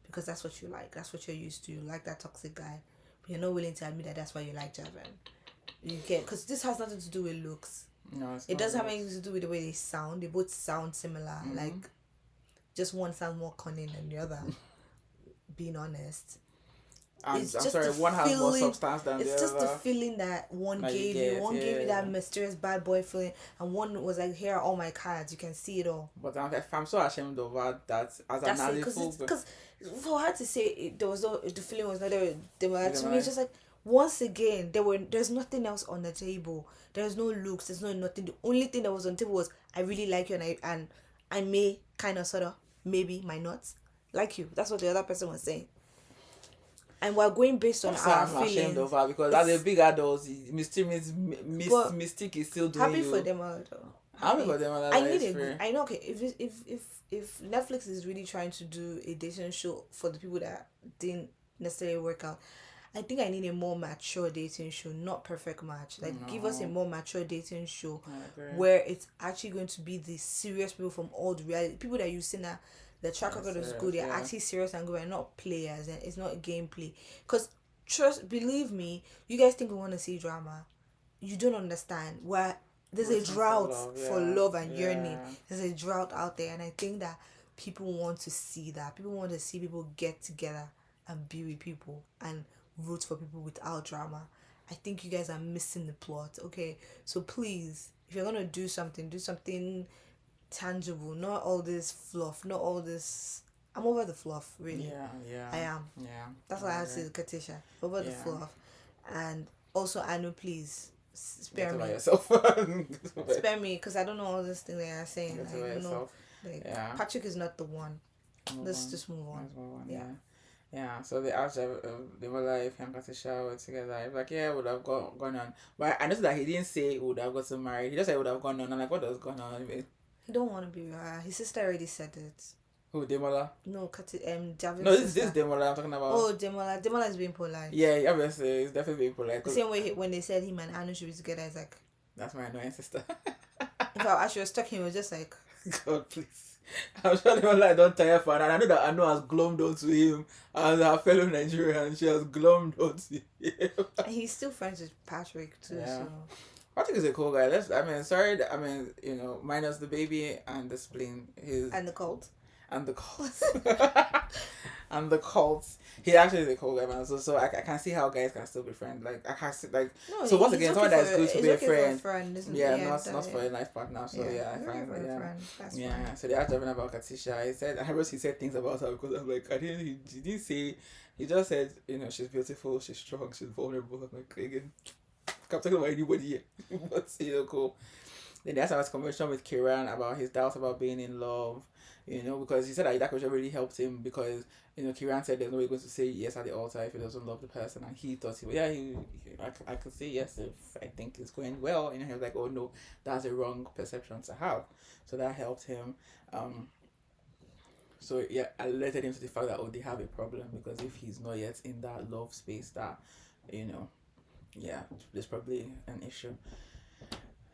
Because that's what you like. That's what you're used to. You like that toxic guy. But you're not willing to admit that that's why you like Javin. You get, because this has nothing to do with looks. No, it doesn't have anything to do with the way they sound. They both sound similar. Like, just one sounds more cunning than the other. Being honest. I'm sorry, one has more substance than the other. It's just the feeling that one gave you. One gave you that mysterious bad boy feeling, and one was like, "Here are all my cards. You can see it all." But I'm so ashamed of that. That's an because for her to say the feeling was not there. To me, it's just like, once again, there's nothing else on the table. There's no looks. There's no nothing. The only thing that was on the table was, I really like you, and I may kind of sort of maybe might not like you. That's what the other person was saying. And we're going based on our feelings. I'm ashamed of her because as a big adult, Mystique is still doing happy for them all though. Happy for them all. I need it. I know. Okay, if Netflix is really trying to do a dating show for the people that didn't necessarily work out, I think I need a more mature dating show, not Perfect Match. Like, give us a more mature dating show where it's actually going to be the serious people from all the reality people that you see now. The track record is good. They're actually serious and good. And not players, and it's not a gameplay. Because believe me, you guys think we want to see drama. You don't understand. Where there's a drought for love and yearning. There's a drought out there, and I think that people want to see that. People want to see people get together and be with people and root for people without drama. I think you guys are missing the plot. Okay, so please, if you're gonna do something tangible, not all this fluff, not all this. I'm over the fluff, really. I am. That's what I have to say to Katisha. Over the fluff. And also, Anu, please spare me. Yourself. Spare me, because I don't know all this thing they are saying. I don't know. Patrick is not the one. Let's just move on. Yeah, so they asked they were like, if and Katisha were together. I was like, yeah, would have gone on. But I noticed that he didn't say he would have gotten married. He just said would have gone on. I'm like, what does gone on? He don't want to be with her. His sister already said it. Who, Demola? No, Javin's no, this is Demola I'm talking about. Oh, Demola. Demola is being polite. Yeah, obviously, he's definitely being polite. The same way when they said him and Anu should be together, it's like... That's my annoying sister. In fact, as she was talking, it was just like... God, please. I'm sure Demola don't tire for her. And I know that Anu has glommed onto him as her fellow Nigerian. She has glommed onto him. And he's still friends with Patrick, too, so... Patrick is a cool guy. Minus the baby and the spleen. And the cult. And the cults. And the cults. He actually is a cool guy, man. So I can see how guys can still be friends. Like, I can't see, like... No, so once again, someone that is good to be a friend. Not for a life partner. So I find that, yeah. So they asked Javin about Katisha. He said things about her because I'm like, he didn't say... He just said, she's beautiful, she's strong, she's vulnerable. I'm like, again... I'm talking about anybody here. But cool. Then that's his conversation with Kiran about his doubts about being in love, because he said that question really helped him because, Kiran said there's no way going to say yes at the altar if he doesn't love the person, and he thought I could say yes if I think it's going well, and he was like, oh no, that's a wrong perception to have. So that helped him. So yeah, alerted him to the fact that they have a problem, because if he's not yet in that love space, that there's probably an issue.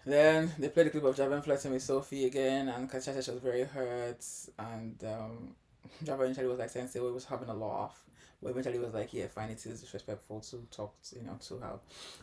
Then they played the clip of Javin flirting with Sophie again, and Katisha said she was very hurt, and Javin initially was like saying he was having a laugh, but eventually was like, yeah, fine, it is disrespectful to talk to her.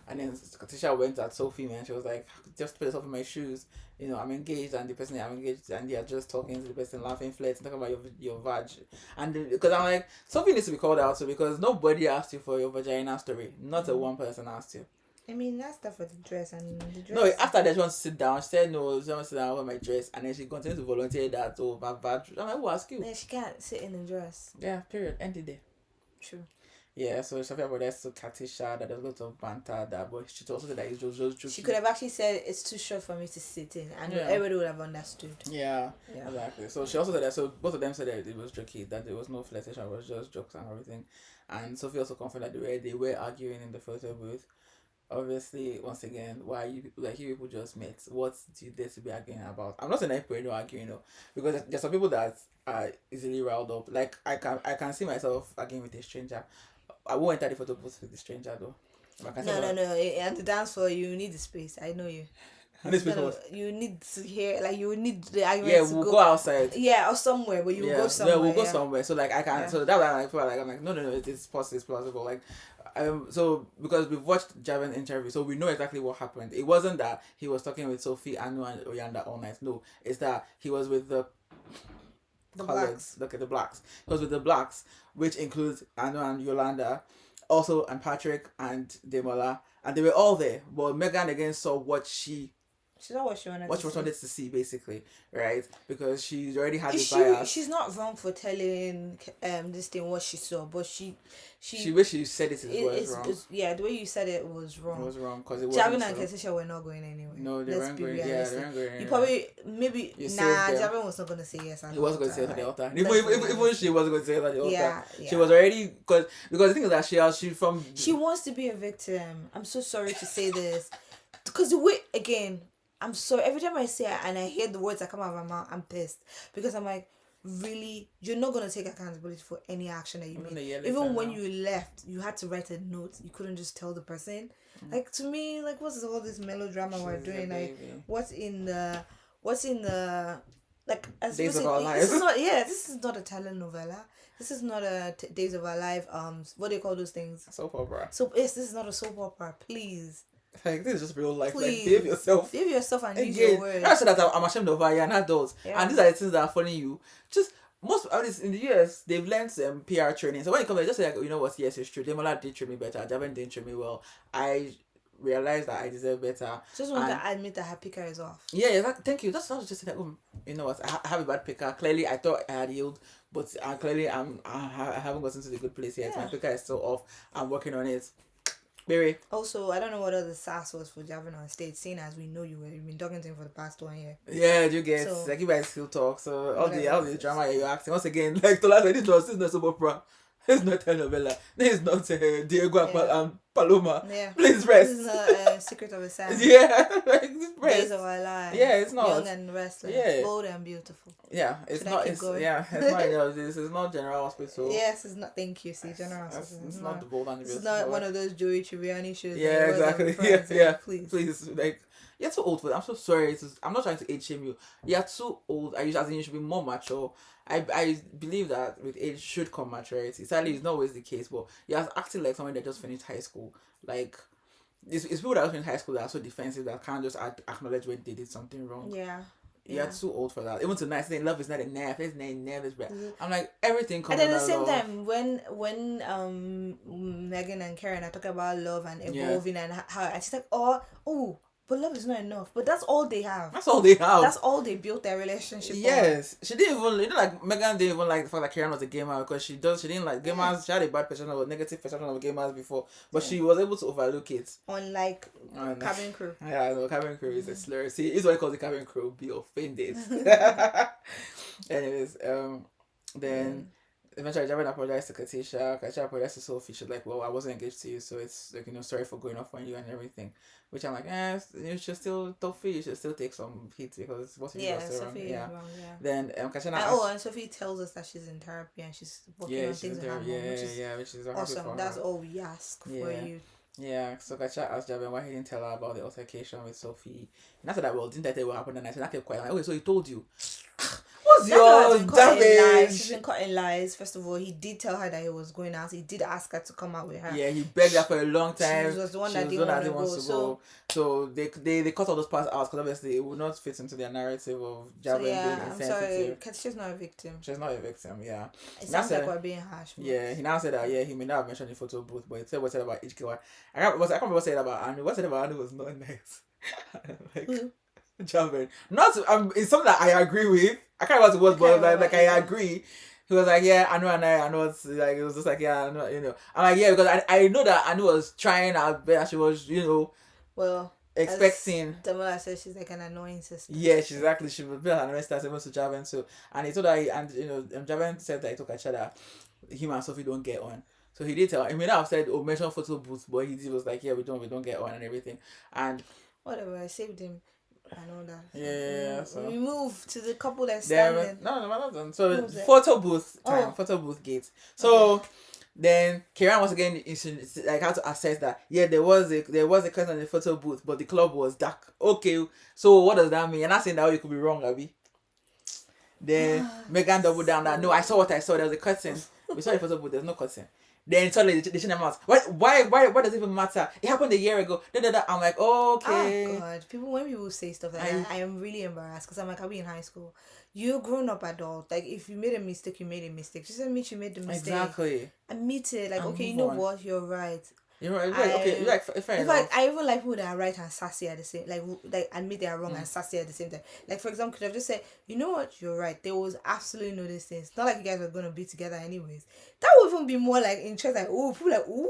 And then Katisha went at Sophie, man, she was like, just put yourself in my shoes, I'm engaged, and the person I'm engaged, and they're just talking to the person, laughing, flirting, talking about your vag. And because I'm like, Sophie needs to be called out too, because nobody asked you for your vagina story. Not a one person asked you. I mean, that's stuff for the dress, and the dress. No, after that, she wants to sit down. She said, no, she wants to sit down with my dress, and then she continues to volunteer that, my vag. I'm like, who asked you? Yeah, she can't sit in the dress. Yeah, period. End the day. True. Yeah, so Sophia about that to Katisha, that there's lots of banter, that, but she also said that it's just joking. She could have actually said it's too short for me to sit in, and everybody would have understood. Yeah, exactly. So she also said that. So both of them said that it was jokey, that there was no flirtation, it was just jokes and everything. And Sophie also confirmed that they were arguing in the photo booth. obviously, once again, why you people just met? What do you dare to be arguing about? I'm not saying that people are not arguing, because there's some people that are easily riled up. Like I can see myself arguing with a stranger. I won't enter the photo booth with the stranger though. No. And the dance floor, you need the space. I know you. You need to hear, like, you need the argument. Yeah, we'll go outside. Yeah, or somewhere, but you will go somewhere. Yeah, we'll go somewhere. So like I can. Yeah. So that's why I feel like I'm like no, it's possible. It's plausible. Like, so because we've watched Javan's interview, so we know exactly what happened. It wasn't that he was talking with Sophie, Anu, and Oyanda all night. No, it's that he was with the blacks. Look at the blacks. He was with the blacks, which includes Anu and Yolanda, also and Patrick and Demola, and they were all there. But Megan again saw what she saw what she wanted to see, basically, right? Because she's already had the bias. She's not wrong for telling this thing what she saw, but she wish she said it was wrong. The way you said it was wrong. It was wrong because it was. Javin and Ketisha were not going anywhere. No, they weren't going. Yeah, they weren't going anywhere. You probably Javin was not going to say yes. He wasn't going to say it at the altar. Even she wasn't going to say it at the altar. Yeah. She was already because the thing is that she wants to be a victim. I'm so sorry to say this, because the way again. I'm sorry. Every time I say it and I hear the words that come out of my mouth, I'm pissed. Because I'm like, really? You're not going to take accountability for any action that you made. Even when you left, you had to write a note. You couldn't just tell the person. Like, to me, like, what's all this melodrama we're doing? Like, what's in the, like, as Days of Our Lives. This is not a telenovela. This is not a Days of Our Life. What do you call those things? Soap opera. So, yes, this is not a soap opera. Please. Like, this is just real life. Please. Like, behave yourself. Behave yourself and use your words. I said that I'm ashamed of her. You're an adult. Yeah. And these are the things that are funny you. Just, most of this in the US, they've learned some PR training. So when you come there, just say, like, you know what, yes, it's true. Demola did treat me better. Javan didn't treat me well. I realized that I deserve better. Just want to admit that her picker is off. Yeah, thank you. That's not just like, you know what, I have a bad picker. Clearly, I thought I had healed, but clearly I haven't gotten to the good place yet. Yeah. My picker is still off. I'm working on it. Berry. Also, I don't know what other sass was for Javin on stage, seeing as we know you've been talking to him for the past 1 year. Yeah, you get like you guys still talk. So all the drama you're acting once again, like Tola said, this is not soap opera. It's not telenovela. This is not Diego and Paloma. Yeah. Please rest. This is not Secret of a Sam. Yeah, like rest. Days of Our Lives. Yeah, it's not. Young and restless. Yeah. Bold and beautiful. Yeah, it's not. It's not. You know, this is not General Hospital. Yes, it's not. Thank you. See, General Hospital. It's not the Bold and the Beautiful. It's not one of those Joey Tribbiani shows. Yeah, exactly. Yeah. Please. Like, you're too old for that. I'm so sorry. I'm not trying to age shame you. You're too old. You should be more mature. I believe that with age should come maturity. Sadly, it's not always the case, but you're acting like someone that just finished high school. Like, it's people that just finished high school that are so defensive that can't just acknowledge when they did something wrong. Yeah. You're too old for that. Even tonight, saying love is not a nerve. It's not a nerve. It's bad. I'm like, everything comes. And at the same time, when Megan and Karen are talking about love and evolving and how, and she's like, oh. But love is not enough. But that's all they have. That's all they have. That's all they built their relationship on. Yes. She didn't even, like, Megan didn't even like the fact that Karen was a gamer because she didn't like gamers. She had a bad perception or negative perception of gamers before. But she was able to overlook it. Unlike Cabin Crew. Yeah, no, Cabin Crew is a slur. See, it's what I call the Cabin Crew. Be offended. Anyways, then... Eventually, Javan apologized to Katisha. Katisha apologized to Sophie. She's like, well, I wasn't engaged to you, so it's like, sorry for going off on you and everything. Which I'm like, you should still, Sophie, you should still take some heat because what you did was wrong. Yeah. Then Katisha and Sophie tells us that she's in therapy and she's working on things in her mom, which is awesome. That's all we ask for you. Yeah, so Katisha asked Javan why he didn't tell her about the altercation with Sophie. And I said that, well, didn't I tell you what happened? And I said, I kept quiet. I'm like, okay, so he told you. What's your damage? She's been cutting lies. First of all, he did tell her that he was going out. He did ask her to come out with her. Yeah, he begged her for a long time. She was the one that didn't want to go. So they cut all those parts out because obviously it would not fit into their narrative of Javan being insensitive. I'm sorry, Katisha's not a victim. She's not a victim, yeah. It sounds like we're being harsh. Yeah, he now said that, he may not have mentioned the photo booth, but he said what he said about HKY. I can't remember what he said about Anu. What he said about Anu was not nice. Like, Javan. It's something that I agree with. I can't remember what it was, but I agree. He was like, yeah, I know it's like, it was just like, yeah, I know, I'm like, yeah, because I know that Anu was trying her best. She was, well, expecting. Demola said she's like an annoying sister. Yeah, exactly. She was an annoying sister to Javan too. And he told her, Javan said that he took a chat that him and Sophie don't get on. So he did tell. I mean, I've said, mention photo booth, but he was like, yeah, we don't get one and everything. And whatever, I saved him and all that. So yeah. So we move to the couple that's then, standing. no, not done. So photo booth time, photo booth gate. So then Kieran once again like had to assess that there was a curtain in the photo booth, but the club was dark. Okay, so what does that mean? You're not saying that you could be wrong, Abby. Then Megan doubled down that no, I saw what I saw. There was a curtain. We saw the photo booth. There's no curtain. Then suddenly they shouldn't out. Why does it even matter? It happened a year ago. I'm like, okay. Oh God, when people say stuff like that, I am really embarrassed because I'm like, are we in high school? You're a grown up adult. Like, if you made a mistake, you made a mistake. Just admit you made the mistake. Exactly. Admit it. Like, okay, you know what? You're right. You're right. Okay, like fair enough. In fact, I even like people that are right and sassy at the same, like admit they are wrong and sassy at the same time. Like, for example, could have just said, you know what, you're right. There was absolutely no distance. Not like you guys were gonna be together anyways. That would even be more like interest. Like, ooh, people like, ooh,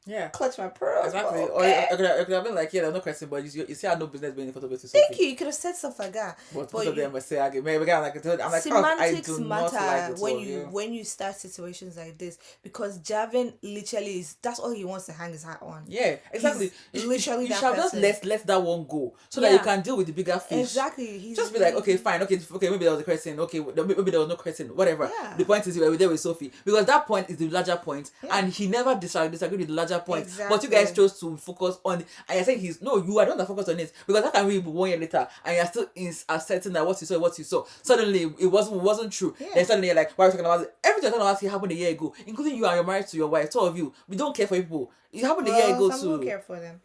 yeah, clutch my pearls. Exactly. Okay. Or it could have been like, there's no question, but you see, I had no business being in the photo booth. Thank you. You could have said stuff like that. But both of them must say, I'm like, semantics I do matter not like when you start situations like this, because Javin literally that's all he wants to hang his hat on. Yeah, exactly. Literally, you shall just let that one go so that you can deal with the bigger fish. Exactly. Just be like, okay, fine, okay, maybe there was a question, okay, maybe there was no question, whatever. Yeah. The point is we were there with Sophie because that point is the larger point, and he never disagreed with the larger point. Exactly. But you guys chose to focus on it, and you're saying you are not focus on it, because that can really be 1 year later and you're still asserting that what you saw suddenly it wasn't true. Then suddenly you're like, why are we talking about it? Everything you're talking about happened a year ago, including you and you're married to your wife. Two of you, we don't care for people. It happened a year ago some don't care for them.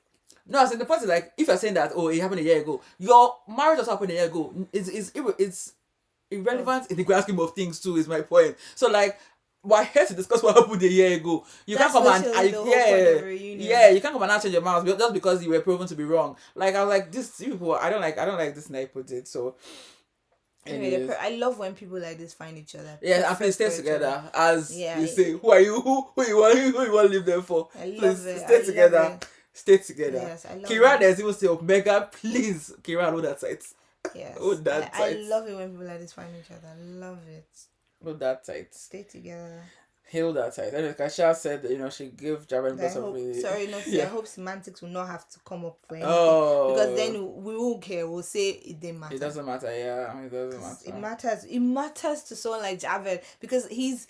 No, I said the point is like, if you're saying that it happened a year ago, your marriage also happened a year ago. It's irrelevant in the grand scheme of things too. Is my point. So like, we're here to discuss what happened a year ago. You can't come and you can't come and change your mind just because you were proven to be wrong. Like, I was like, these people, I don't like this night put it. So anyway, I love when people like this find each other. Yeah, and please stay together. As you say, who are you? Who you want to live there for? Please stay together. Stay together. Yes, I love Kira, it. there's even say, Omega, please, Kira, hold that tight. Yes. Hold that tight. I love it when people like this find each other. I love it. Hold that tight. Stay together. Hold that tight. Anyway, Kasha said that, she gave Jaren best of I hope semantics will not have to come up for anything. Because then we won't care. We'll say it didn't matter. It doesn't matter, it doesn't matter. It matters. It matters to someone like Javed because he's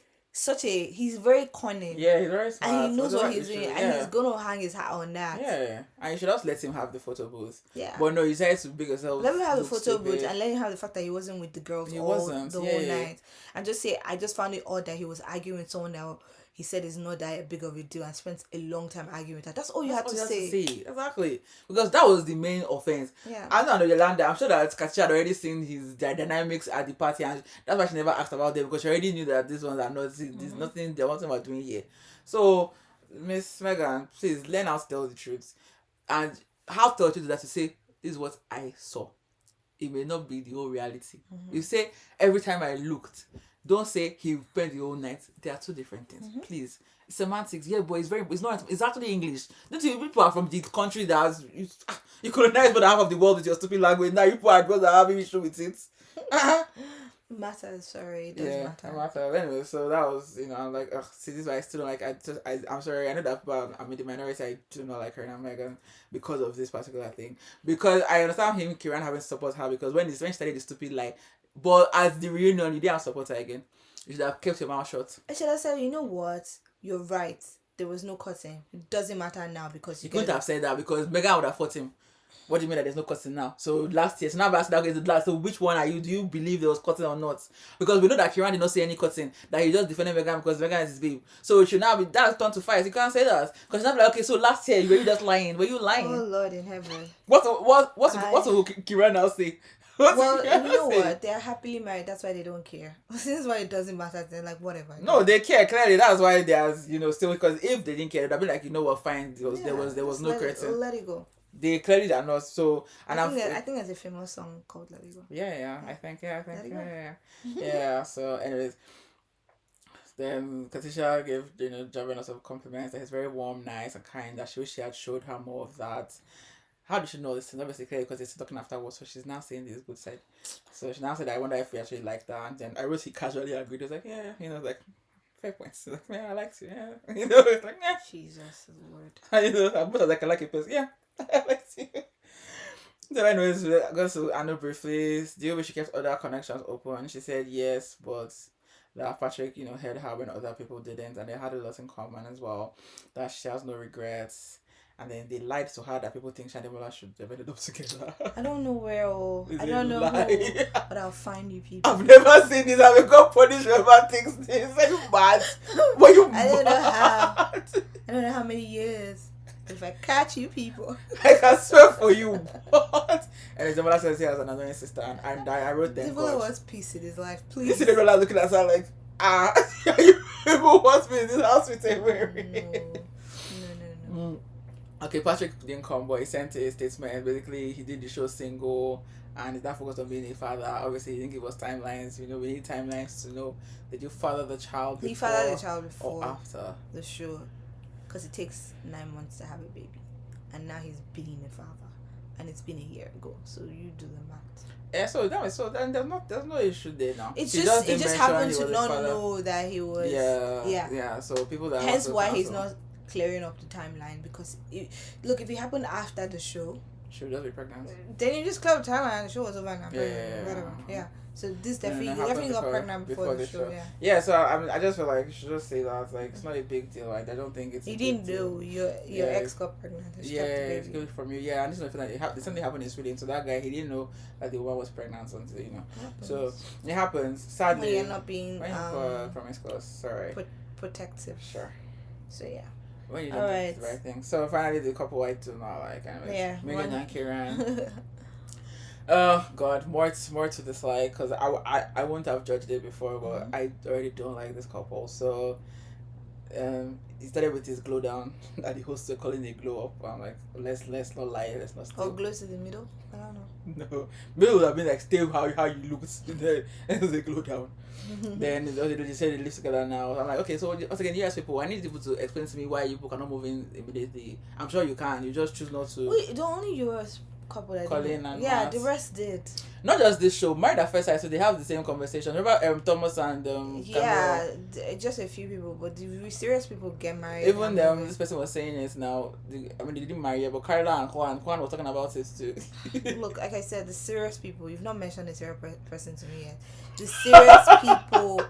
very cunning. Yeah, he's very smart. And he knows what he's doing. And he's gonna hang his hat on that. Yeah. And you should also let him have the photo booth. Yeah. But no, you said to big yourself. Let him have the photo booth and let him have the fact that he wasn't with the girls the whole night. And just say, I just found it odd that he was arguing with someone that he said is not that big of a deal and spent a long time arguing with her. That's all you had to say. Exactly. Because that was the main offense. Yeah. I don't know Yolanda. I'm sure that Katia had already seen his dynamics at the party, and that's why she never asked about them, because she already knew that these ones are not. There's nothing. There's nothing we're doing here. So, Miss Megan, please learn how to tell the truth, and how to tell the truth is that to say, this is what I saw. It may not be the whole reality. You say every time I looked. Don't say he spent the whole night. They are two different things. Please. Semantics, yeah, but it's not exactly English. Don't you people are from the country that has you colonize more than half of the world with your stupid language. Now you people are going to have an issue with it. It matters, sorry. It does matter. It matters. Anyway, so that was, I'm like, see, this is why I still don't like, I'm sorry, I know that, but I'm in the minority, I do not like her and Megan because of this particular thing. Because I understand him, Kieran, having to support her, because when she started the stupid lie, but at the reunion, you didn't have support her again. You should have kept your mouth shut. I should have said, you know what? You're right. There was no cutting. It doesn't matter now because you couldn't have said that, because Megan would have fought him. What do you mean that there's no cutting now? So last year, so now that's the last. So which one are you? Do you believe there was cutting or not? Because we know that Kieran did not say any cutting. That he just defended Megan because Megan is his babe. So it should now be that's turn to fight. You can't say that because now like, okay, so last year were you just lying? Were you lying? Oh Lord in heaven. What will Kieran now say? Well, you know what? They are happily married. That's why they don't care. This is why it doesn't matter. They're like, whatever. No, they care clearly. That's why there's still, because if they didn't care, they'd be like, you know what, fine. There was no curtain. Let it go. They clearly are not. So, and I think there's a famous song called "Let It Go." Yeah. I think. Yeah. So, anyways, then Katisha gave Javin lots of compliments. That he's very warm, nice, and kind. That she wish she had showed her more of that. How did she know this? Obviously, clearly because they're talking afterwards. So she's now saying this good side. So she now said, "I wonder if we actually like that." And then I wrote he casually agreed. He was like, "Yeah, like fair points. Like, man, I like you. Yeah. You know, it's like, yeah. Jesus Lord. You know, I'm not like I like a person. Yeah, I like you. Then I know I got to Anna briefly. Do you wish she kept other connections open? She said yes, but that Patrick, you know, heard her when other people didn't, and they had a lot in common as well. That she has no regrets. And then they lied to her that people think Shadebola should have ended up together. I don't know where I don't know who, but I'll find you people. I've never seen this. I've got punished for bad things. Are you mad? Were you I don't mad? know how. I don't know how many years. If I catch you people. I can swear for you. What? And Shadebola says he has an annoying sister, and I wrote them. Shadebola wants peace in his life, please. You see Shadebola looking at her like, you people want me in this house with a No. Okay, Patrick didn't come, but he sent a statement. Basically, he did the show single, and he's not focused on being a father. Obviously, he didn't give us timelines. You know, we need timelines to know, did you father the child before? He fathered the child before or after the show, because it takes 9 months to have a baby, and now he's being a father, and it's been a year ago. So you do the math. Yeah, so then there's no issue there now. It just happened to not know that he was. Yeah. So people that hence why he's not clearing up the timeline, because look, if it happened after the show, she would just be pregnant. Then you just clear up the timeline and the show was over now. Yeah. So this definitely got pregnant before the show. Yeah. So I just feel like you should just say that, like, it's not a big deal. Like, I don't think it's. You didn't know your ex got pregnant. It's good from you. Yeah, and this is like something happened in Sweden. So that guy, he didn't know that the woman was pregnant until, you know. So it happens. Sadly, when you're not being promiscuous. Sorry. Protective. Sure. So yeah. When you don't do the right thing. So finally, the couple white two now, like, anyways, Megan and Kieran. Oh God, more to dislike, because I wouldn't have judged it before, but I already don't like this couple. So he started with his glow down that the hosts were calling a glow up. I'm like, let's not lie, let's not steal. Or glow to the middle? I don't know. No, middle would have been like, stay how you look. Then it was a glow down. Then they said they live together now. I'm like, okay, so once again, you ask people, I need people to explain to me why you people cannot move in immediately. I'm sure you can, you just choose not to. Wait, the only US couple that Colin and Matt. The rest did. Not just this show, Married at First Sight, so they have the same conversation. Remember Thomas and just a few people, but the serious people get married. Even this person was saying it now. They didn't marry yet, but Carla and Juan was talking about it too. Look, like I said, the serious people. You've not mentioned a serious person to me yet. The serious people.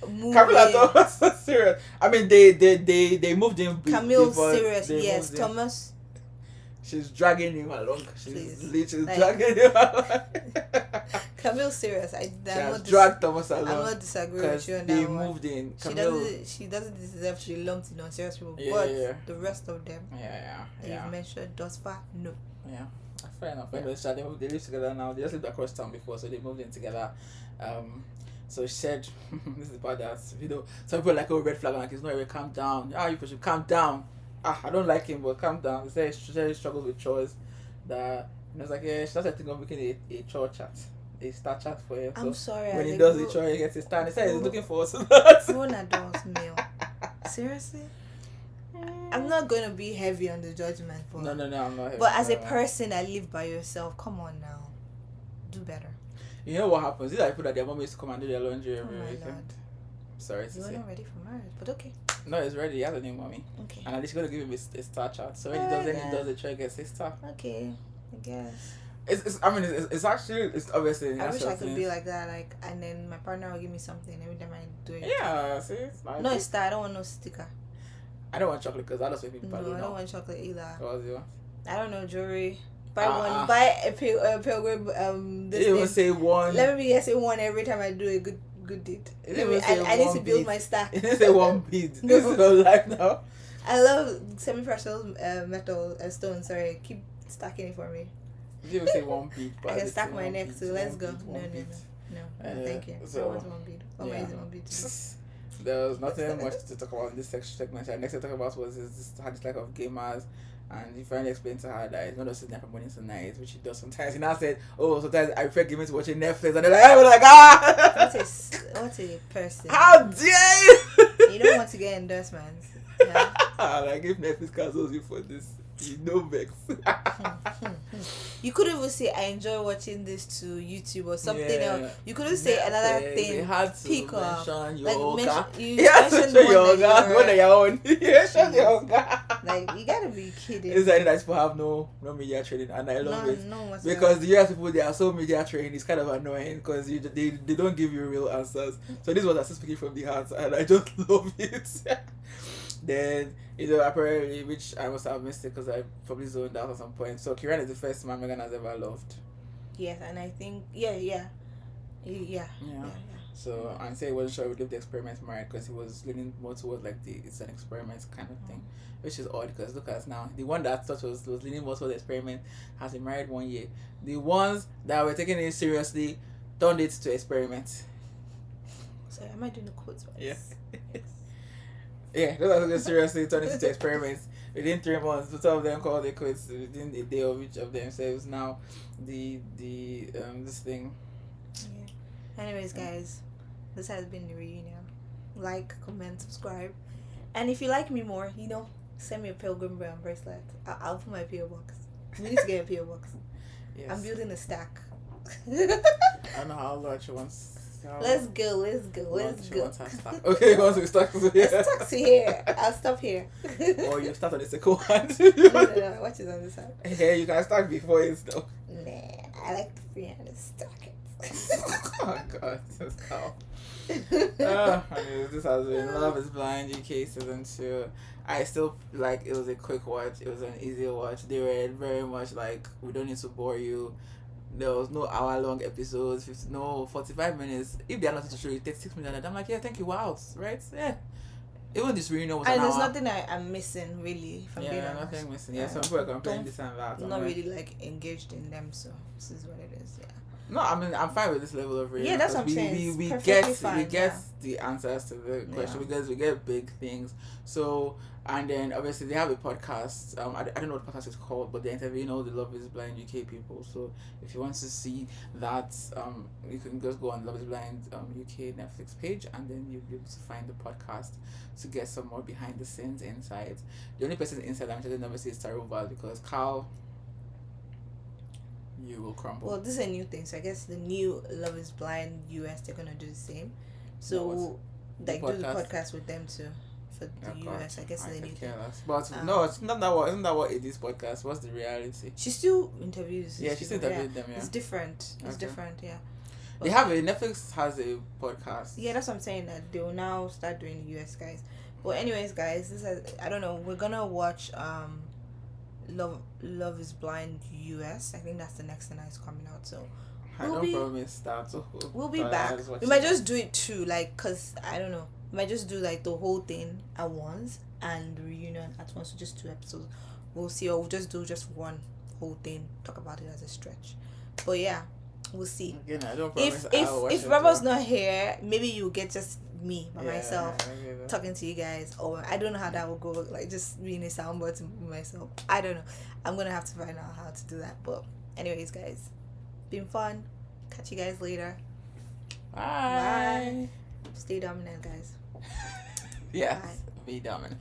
Camila Thomas was serious. I mean, they moved in. Camille serious, yes. Thomas. She's dragging him along. She's literally dragging him along. Camille's serious. Dragged Thomas along. I'm not disagreeing with you on that. They moved in. She doesn't deserve to be lumped in on serious people. The rest of them. You've mentioned thus far, no. Yeah. Fair enough. Anyway, so they live together now. They just lived across town before, so they moved in together. So she said, this is about that. You know, some people are like, oh, red flag. I'm like, it's not really, calm down. You should calm down. I don't like him, but calm down. He said she struggles with chores. That, and I was like, yeah, she doesn't think of making a chore chat. A star chat for him. I'm sorry. When he does the chore, he gets a star. And he said he's looking forward to that. Grown adults meal. Seriously? I'm not going to be heavy on the judgment. No, I'm not heavy. But as a person that live by yourself, come on now. Do better. You know what happens? These are people that their mom used to come and do their laundry every weekend. Lord. Sorry to say. You're not ready for marriage, but okay. No, it's ready. He has a new mommy. Okay. And at least going to give him a star chart. So when he does the try, gets a star. Okay, I guess. It's actually, it's obviously. I wish I could be like that, like, and then my partner will give me something every time I do it. Yeah, see, it's nice. No, it's that. I don't want no sticker. I don't want chocolate because I just make people. No, I don't want chocolate either. What do you want? I don't know, jewelry. Buy a pilgrim. You didn't even say one. Let me say one every time I do a good deed. I need to build my stack. You didn't say one bead. No. This is your life now. I love semi-precious metal stones. Sorry, keep stacking it for me. You didn't even say one bead. I can stack my neck too. Let's go. No, thank you. So, I want one bead. What am I using one bead to do? There was nothing much to talk about in this segment. Next thing to talk about was her dislike of gamers. And he finally explained to her that it's not just sitting there from morning to night, which he does sometimes. He now said, oh, sometimes I prefer gaming to watching Netflix. And they're like, What a person. How dare you? You don't want to get endorsements. Yeah? Like, if Netflix cancels you for this, No vex. You could even say I enjoy watching this to YouTube or something else. You couldn't say another thing. You had to pick up. mention your Like Oga. you mentioned your Oga. One of your own. You mentioned your Oga. Like, you gotta be kidding. It's like that people have no media training, and I love it no because the US people, they are so media trained. It's kind of annoying because they don't give you real answers. So this was just speaking from the heart, and I just love it. Then, apparently, which I must have missed it because I probably zoned out at some point. So Kieran is the first man Megan has ever loved. Yes, and I think yeah. So and say he wasn't sure he would leave the experiment married because he was leaning more towards like it's an experiment kind of thing, which is odd because look at us now. The one that I thought was leaning more towards the experiment has been married 1 year. The ones that were taking it seriously turned it to experiment. Sorry, am I doing the quotes? Yeah. Yeah, those are taking seriously turned it to experiments. Within 3 months, the two of them called it quits within a day of each of themselves. Now, this thing. Yeah. Anyways, guys, this has been the reunion. Like, comment, subscribe, and if you like me more, send me a Pilgrim Brown bracelet. I'll put my PO box. We need to get a PO box. Yes. I'm building a stack. I don't know how large you want. Let's go. Okay, once we start here. Let's talk to here. I'll stop here. Or you start on the second one. No. Watch it on this side. Yeah, you can start before it though. Nah, I like the free-handed stockings. Oh God, stop. Anyways, this has been Love is Blind UK season 2. I still it was a quick watch. It was an easy watch. They were very much like, we don't need to bore you. There was no hour-long episodes, 45 minutes. If they are not to show you 36 minutes, I'm like, yeah, thank you, wow, right? Yeah. Even this reunion was an there's hour. nothing I'm missing, really, if I'm being honest. Nothing missing. Yeah, some people are complaining this and that. I'm not really, engaged in them, so this is what it is, yeah. No, I mean, I'm fine with this level of reunion. Yeah, that's what I'm saying. We get the answers to the question because we get big things. So, and then obviously they have a podcast. I don't know what the podcast is called, but they're interviewing all the Love is Blind UK people. So if you want to see that, you can just go on Love is Blind UK Netflix page, and then you'll be able to find the podcast to get some more behind the scenes insights. The only person inside I'm telling obviously is Taruval because Carl, you will crumble. Well, this is a new thing, so I guess the new Love is Blind US, they're gonna do the same. So do the podcast with them too for the US. I guess it's a new thing. But no, it's not that. Isn't that what it is? Podcast. What's the reality? She still interviews. Yeah, she still interviewed them. Yeah, it's different. It's different. Yeah. They have Netflix has a podcast. Yeah, that's what I'm saying. That they will now start doing the US guys. But anyways, guys, I don't know. We're gonna watch Love is Blind US. I think that's the next thing that's coming out. So we'll be back. We might just do it too, cause I don't know. We might just do the whole thing at once and the reunion at once. So just 2 episodes. We'll see, or we'll just do just one whole thing. Talk about it as a stretch. But yeah, we'll see. Again, I don't promise if Baba's not here, maybe you'll get just me by myself talking to you guys, or I don't know how that will go, just being a soundboard to myself. I don't know. I'm gonna have to find out how to do that. But anyways, guys, been fun. Catch you guys later. Bye. Stay dominant, guys. Yes. Bye. Be dominant.